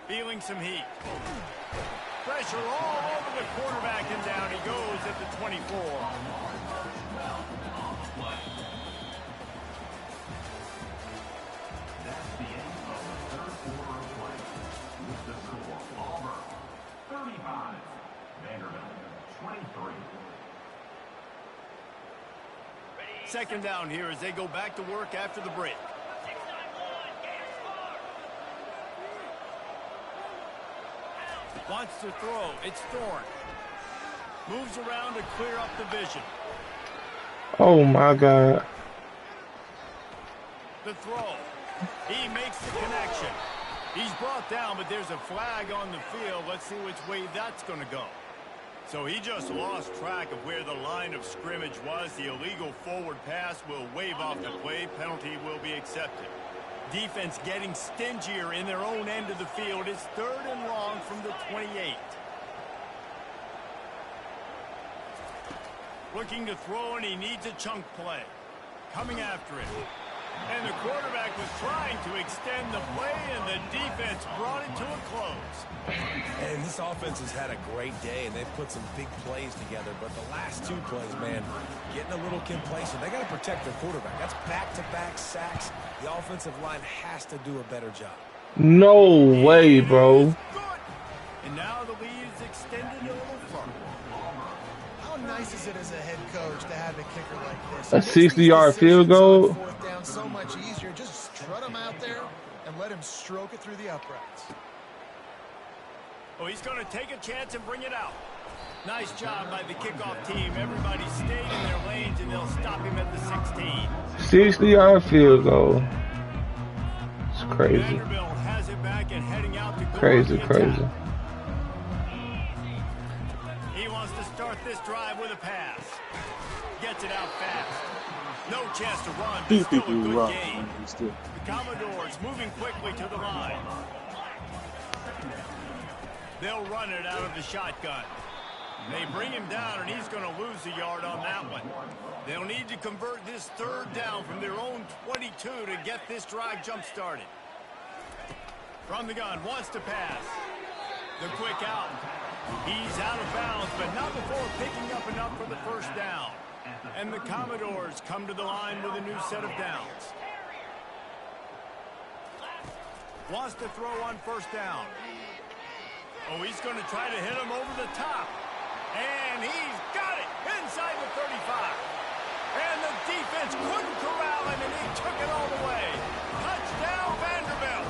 Feeling some heat. Pressure all over the quarterback, and down he goes at the 24. That's the end of the third quarter of play. With the score, Auburn 35, Vanderbilt 23. Second down here as they go back to work after the break. Wants to throw. It's Thorne. Moves around to clear up the vision. Oh my God. The throw. He makes the connection. He's brought down, but there's a flag on the field. Let's see which way that's going to go. So he just lost track of where the line of scrimmage was. The illegal forward pass will wave off the play. Penalty will be accepted. Defense getting stingier in their own end of the field. It's 3rd and long from the 28. Looking to throw, and he needs a chunk play. Coming after it. And the quarterback was trying to extend the play, and the defense brought it to a close. And this offense has had a great day, and they've put some big plays together. But the last 2 plays, man, getting a little complacent. They got to protect their quarterback. That's back-to-back sacks. The offensive line has to do a better job. No way, bro. Good. And now the lead is extended a little further. How nice is it as a head coach to have a kicker like this? A It makes these 60-yard field decisions on goal? 4th down so much easier. Just strut him out there and let him stroke it through the uprights. Oh, he's going to take a chance and bring it out. Nice job by the kickoff team. Everybody stayed in their lanes, and they'll stop him at the 16. 60-yard field goal. It's crazy. Vanderbilt has it back and heading out to go Crazy, on the crazy. attack. He wants to start this drive with a pass. Gets it out fast. No chance to run, but still a good game. The Commodores moving quickly to the line. They'll run it out of the shotgun. They bring him down, and he's going to lose a yard on that one. They'll need to convert this 3rd down from their own 22 to get this drive jump-started. From the gun, wants to pass. The quick out. He's out of bounds, but not before picking up enough for the 1st down. And the Commodores come to the line with a new set of downs. Wants to throw on first down. Oh, he's going to try to hit him over the top. And he's got it inside the 35. And the defense couldn't corral him, and he took it all the way. Touchdown, Vanderbilt.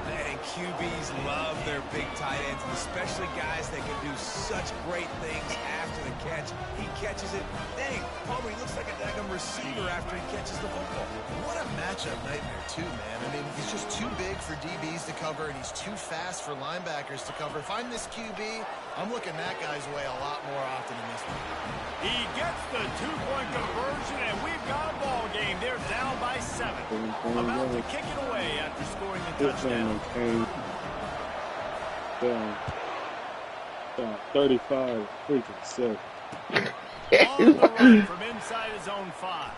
And QBs love their big tight ends, especially guys that can do such great things after the catch. He catches it. Dang, Palmer, he looks like a daggum receiver after he catches the football. What a matchup nightmare, too, man. I mean, he's just too big for DBs to cover, and he's too fast for linebackers to cover. If I'm this QB, I'm looking that guy's way a lot more often than this one. He gets the two-point conversion, and we've got a ball game. They're down by 7. About to kick it away after scoring the touchdown. Down 35, freaking 7. On the run from inside his own 5.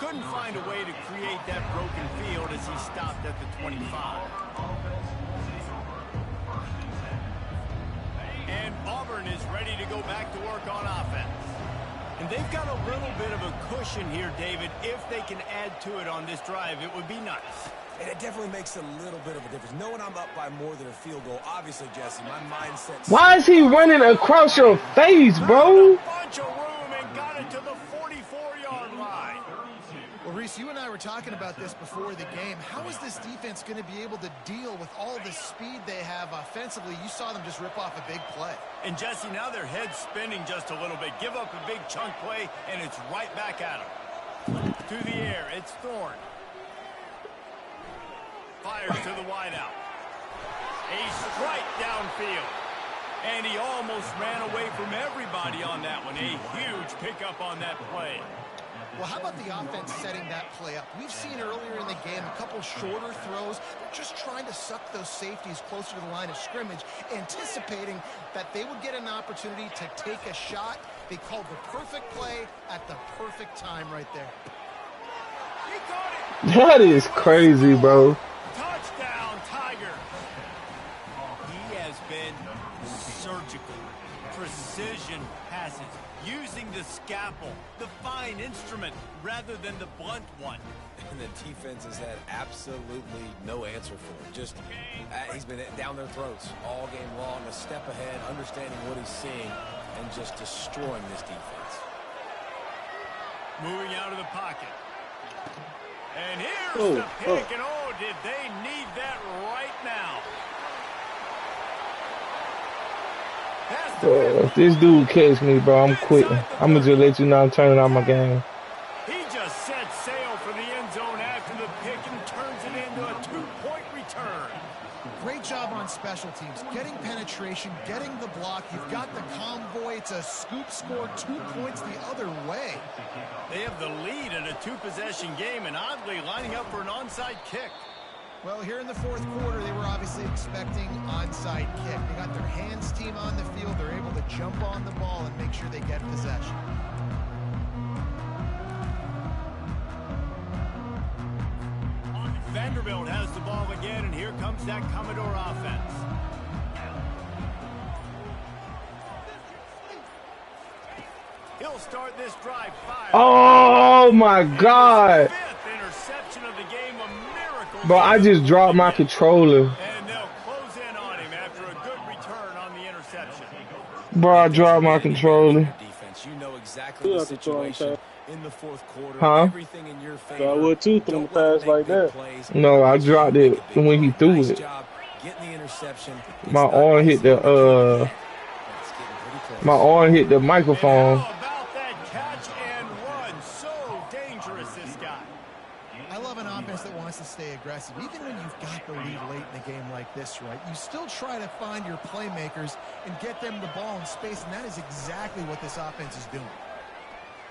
Couldn't find a way to create that broken field as he stopped at the 25. And Auburn is ready to go back to work on offense. And they've got a little bit of a cushion here, David. If they can add to it on this drive, it would be nice. And it definitely makes a little bit of a difference. Knowing I'm up by more than a field goal, obviously, Jesse, my mindset... Why is he running across your face, bro? A bunch of room and got it to the 44-yard line. Well, Reese, you and I were talking about this before the game. How is this defense going to be able to deal with all the speed they have offensively? You saw them just rip off a big play. And, Jesse, now their head's spinning just a little bit. Give up a big chunk play, and it's right back at them. To the air, it's Thorne. Fires to the wideout. A strike downfield. And he almost ran away from everybody on that one. A huge pickup on that play. Well, how about the offense setting that play up? We've seen earlier in the game a couple shorter throws. They're just trying to suck those safeties closer to the line of scrimmage, anticipating that they would get an opportunity to take a shot. They called the perfect play at the perfect time right there. He caught it. That is crazy, bro. Touchdown, Tiger. He has been surgical. Precision passes. Using the scalpel, the fine instrument, rather than the blunt one. And the defense has had absolutely no answer for him. Just, he's been down their throats all game long, a step ahead, understanding what he's seeing, and just destroying this defense. Moving out of the pocket. And here's the pick, and oh, did they need that right now. If this dude catch me, bro, I'm quitting. I'm going to just let you know I'm turning on my game. He just set sail for the end zone after the pick and turns it into a 2-point return. Great job on special teams. Getting penetration, getting the block. You've got the convoy. It's a scoop score, 2 points the other way. They have the lead in a 2-possession game and oddly lining up for an onside kick. Well, here in the fourth quarter, they were obviously expecting onside kick. They got their hands team on the field. They're able to jump on the ball and make sure they get possession. Vanderbilt has the ball again, and here comes that Commodore offense. He'll start this drive 5. Oh, my God. Fifth interception of the game, a miracle. Bro, I just dropped my controller. And they'll close in on him after a good return on the interception. Bro, I dropped my controller. Defense, you know exactly the situation in the fourth quarter. Huh? Everything in your favor. So I would too throw the pass like that. No, I dropped it when he threw it. My arm hit the microphone. How about that catch and run? So dangerous, this guy. I love an offense that wants to stay aggressive. Even when you've got the lead late in a game like this, right, you still try to find your playmakers and get them the ball in space, and that is exactly what this offense is doing.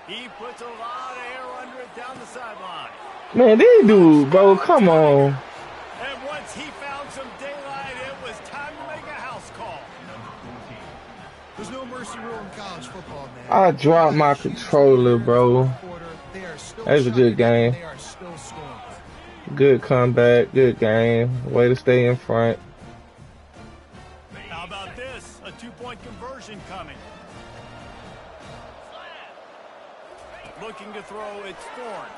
He puts a lot of air under it down the sideline. Man, this dude, bro, come on. And once he found some daylight, it was time to make a house call. There's no mercy rule in college football, man. I dropped my controller, bro. That was a good game. They are still scoring. Good comeback, good game. Way to stay in front. How about this? A 2-point conversion coming. Looking to throw, it's Thorne.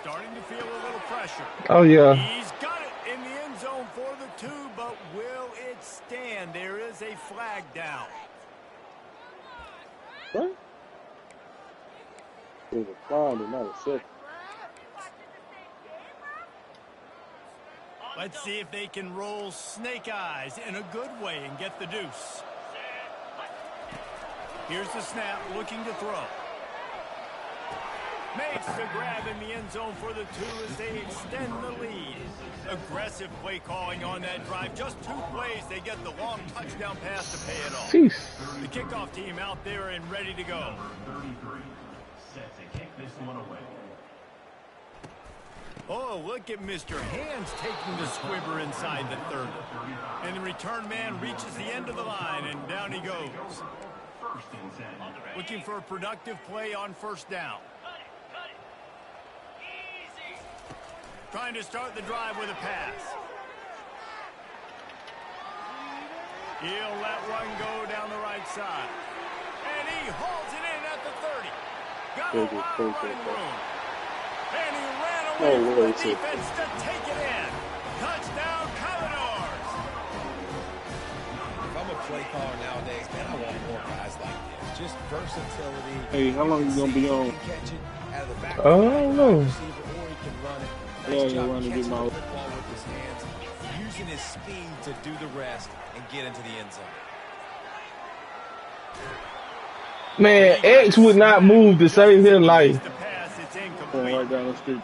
Starting to feel a little pressure. Oh, yeah. He's got it in the end zone for the 2, but will it stand? There is a flag down. What? It was a clown and not a second. Let's see if they can roll snake eyes in a good way and get the deuce. Here's the snap, looking to throw. Makes the grab in the end zone for the 2 as they extend the lead. Aggressive play calling on that drive. Just 2 plays, they get the long touchdown pass to pay it off. Jeez. The kickoff team out there and ready to go. Number 33 set to kick this one away. Oh, look at Mr. Hands taking the squibber inside the 30. And the return man reaches the end of the line, and down he goes. First and 10. Looking for a productive play on first down. Trying to start the drive with a pass. He'll let one go down the right side. And he hauls it in at the 30. Got a lot of running room. And he ran away from the defense to take it in. Touchdown, Commodores. If I'm a play caller nowadays, man, I want more guys like this. Just versatility. Hey, how long you gonna be on? Catch it out of the back. I don't know. Or he can run it. Yeah, Nice you job want to catching get the my. football with his hands, using his speed to do the rest and get into the end zone. Man, X would not move to save his life. The pass, it's Going incomplete. right down the street.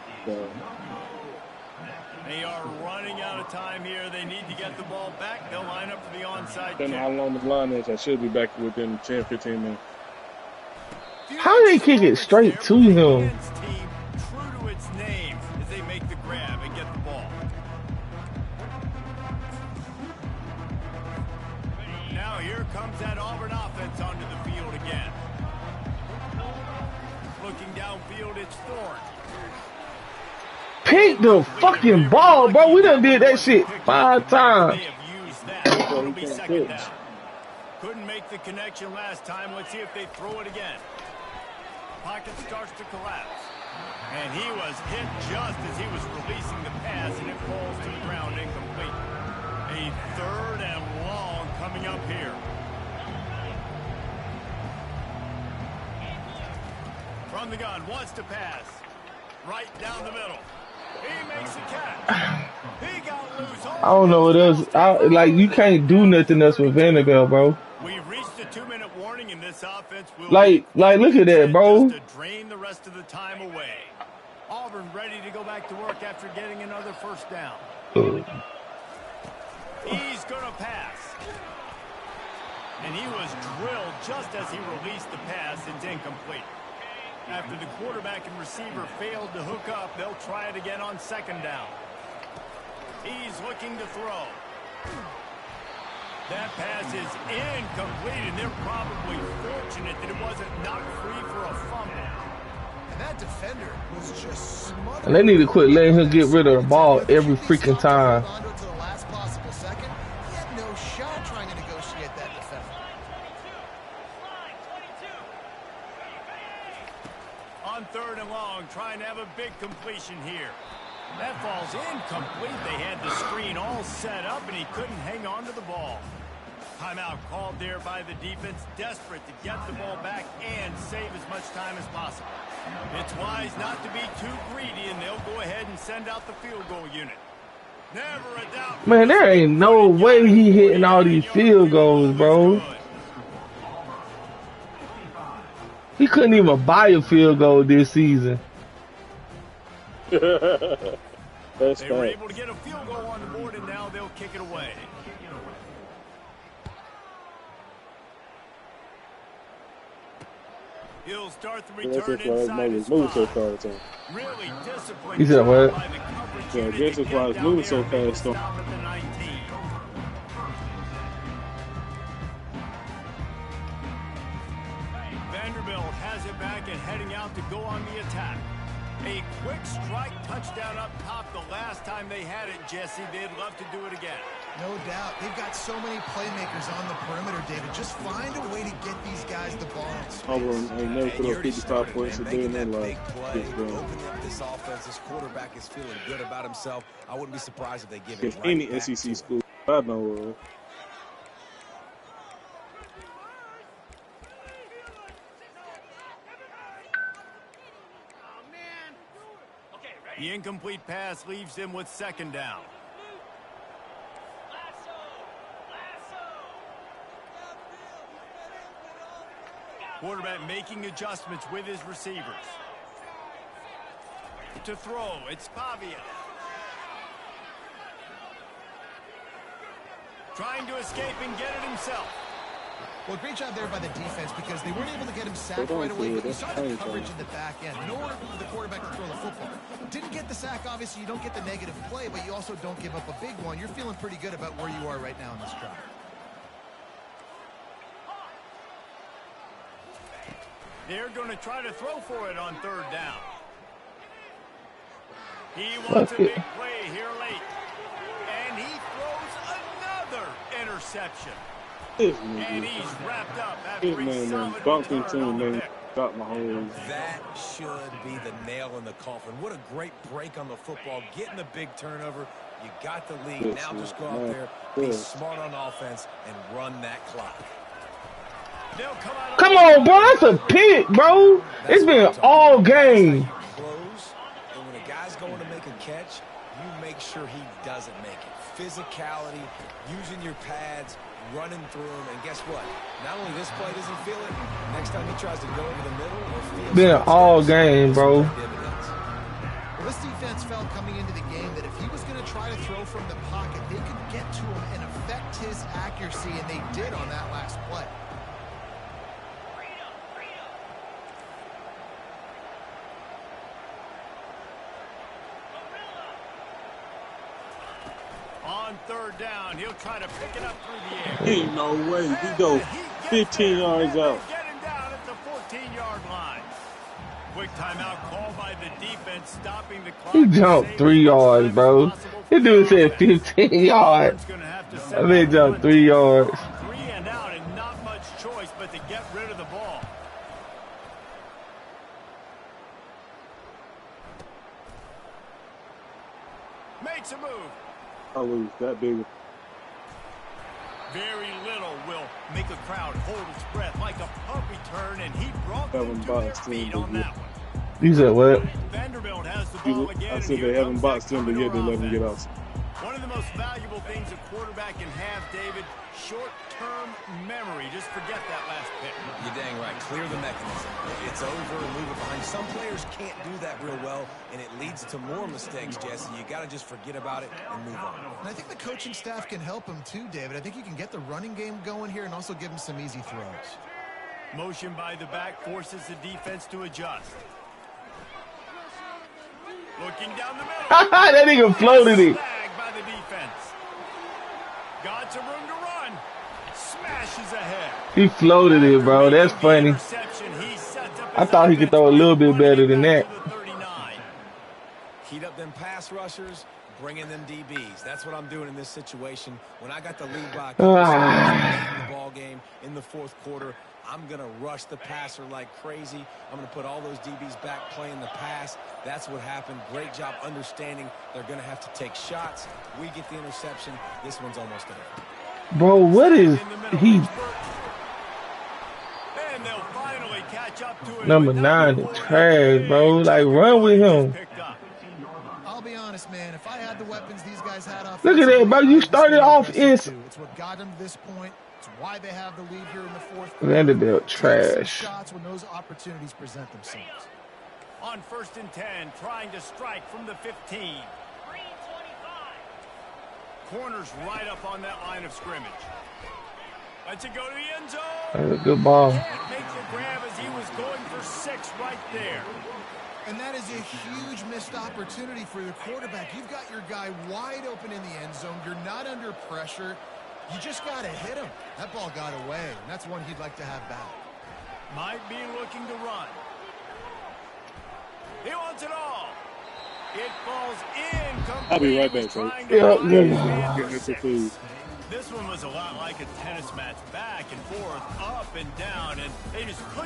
They are running out of time here. They need to get the ball back. They'll line up for the onside Depending on how kick. long the line is, I should be back within 10, 15 minutes. How they kick it straight to him? Team true to its name as they make the grab and get the ball. Now here comes that Auburn offense onto the field again. Looking downfield, it's Thorne. Pick the fucking ball, bro. We done did that shit 5 times. They have used that. It'll be second down. Couldn't make the connection last time. Let's see if they throw it again. Pocket starts to collapse. And he was hit just as he was releasing the pass, and it falls to the ground incomplete. A 3rd and long coming up here. From the gun, wants to pass. Right down the middle. He makes a catch. He got loose. I don't know what else. Like, you can't do nothing else with Vanderbilt, bro. We've reached a 2-minute warning in this offense. Like, look at that, bro. Just to drain the rest of the time away. Auburn ready to go back to work after getting another first down. He's going to pass. And he was drilled just as he released the pass. It's incomplete. After the quarterback and receiver failed to hook up, they'll try it again on second down. He's looking to throw. That pass is incomplete, and they're probably fortunate that it wasn't knocked free for a fumble. And that defender was just smothered. And they need to quit letting him get rid of the ball every freaking time. To the last possible second. He had no shot trying to negotiate that defender. On 3rd and long, trying to have a big completion here. That falls incomplete. They had the screen all set up, and he couldn't hang on to the ball. Timeout called there by the defense, desperate to get the ball back and save as much time as possible. It's wise not to be too greedy, and they'll go ahead and send out the field goal unit. Never a doubt. Man, there ain't no way he hitting all these field goals, bro. He couldn't even buy a field goal this season. That's They were fine. able to get a field goal on the board, and now they'll kick it away. He'll start the That's return just why his inside name his is moving so spot. fast. Really disciplined. He said what? by the coverage Yeah, unit this to is get why it's down moving there so and make a fast, though. stop at the 19. Vanderbilt has it back and heading out to go on the attack. A quick strike touchdown up top the last time they had it, Jesse. They'd love to do it again. No doubt. They've got so many playmakers on the perimeter, David. Just find a way to get these guys the ball in space. Auburn ain't never put up 55 points a day in their life. Opening up this offense, this quarterback is feeling good about himself. I wouldn't be surprised if they give it If right any back to SEC him. school I know of. The incomplete pass leaves him with second down. Quarterback making adjustments with his receivers. To throw, it's Pavia. Trying to escape and get it himself. Well, great job there by the defense because they weren't able to get him sacked right away, but you saw the coverage in the back end. Nowhere for the quarterback to throw the football. Didn't get the sack, obviously you don't get the negative play, but you also don't give up a big one. You're feeling pretty good about where you are right now in this drive. They're going to try to throw for it on third down. He wants a big play here late. And he throws another interception. And he's wrapped up after a solid return on the pick. Got my whole. That should be the nail in the coffin. What a great break on the football. Getting the big turnover. You got the lead. Now just go out there, be smart on offense, and run that clock. Come on, bro. That's a pick, bro. It's been all game. Close, and when a guy's going to make a catch, you make sure he doesn't make it. Physicality, using your pads, running through him, and guess what? Not only this play doesn't feel it, next time he tries to go over the middle or feel Been all game, bro. Well, this defense felt coming into the game that if he was going to try to throw from the pocket, they could get to him and affect his accuracy, and they did on that last play. On third down, he'll try to pick it up through the air. Ain't no way. He go 15 yards out. Get him down at the 14-yard line. Quick timeout called by the defense, stopping the clock. He jumped 3 yards, bro. This dude said 15 yards. I mean, jumped 3 yards. 3 and out, and not much choice but to get rid of the ball. Makes a move. I lose that big. Very little will make a crowd hold its breath like a punt return, and he brought them to their feet on that one. You said what? Vanderbilt has the ball again. I said they haven't boxed him, but yet they let him get out. One of the most valuable things a quarterback can have, David, short-term memory. Just forget that last pick. You're dang right. Clear the mechanism. It's over and move it behind. Some players can't do that real well, and it leads to more mistakes, Jesse. You got to just forget about it and move on. And I think the coaching staff can help him too, David. I think you can get the running game going here and also give him some easy throws. Motion by the back forces the defense to adjust. Looking down the middle. That nigga floated it. Flag by the defense. Got some room to run. Smashes ahead. He floated it, bro. That's funny. I thought he could throw a little bit better than that. Heat up them pass rushers, bring in them DBs. That's what I'm doing in this situation. When I got the lead by the ball game in the fourth quarter, I'm going to rush the passer like crazy. I'm going to put all those DBs back playing the pass. That's what happened. Great job understanding they're going to have to take shots. We get the interception. This one's almost over. Bro, what is he? And they'll finally catch up to it. Number 9 is trash, bro. Like, run with him. I'll be honest, man. If I had the weapons these guys had off. Look at that, bro. You started off It's what got them to this point. It's why they have the lead here in the fourth quarter. Vanderbilt trash. Shots when those opportunities present themselves. On 1st and 10, trying to strike from the 15. Corners right up on that line of scrimmage. Lets it go to the end zone. That's a good ball. Can't make the grab as he was going for 6 right there. And that is a huge missed opportunity for the quarterback. You've got your guy wide open in the end zone. You're not under pressure. You just got to hit him. That ball got away, and that's one he'd like to have back. Might be looking to run. He wants it all. It falls in. I'll be right back, folks. Yeah. This one was a lot like a tennis match, back and forth, up and down, and they just couldn't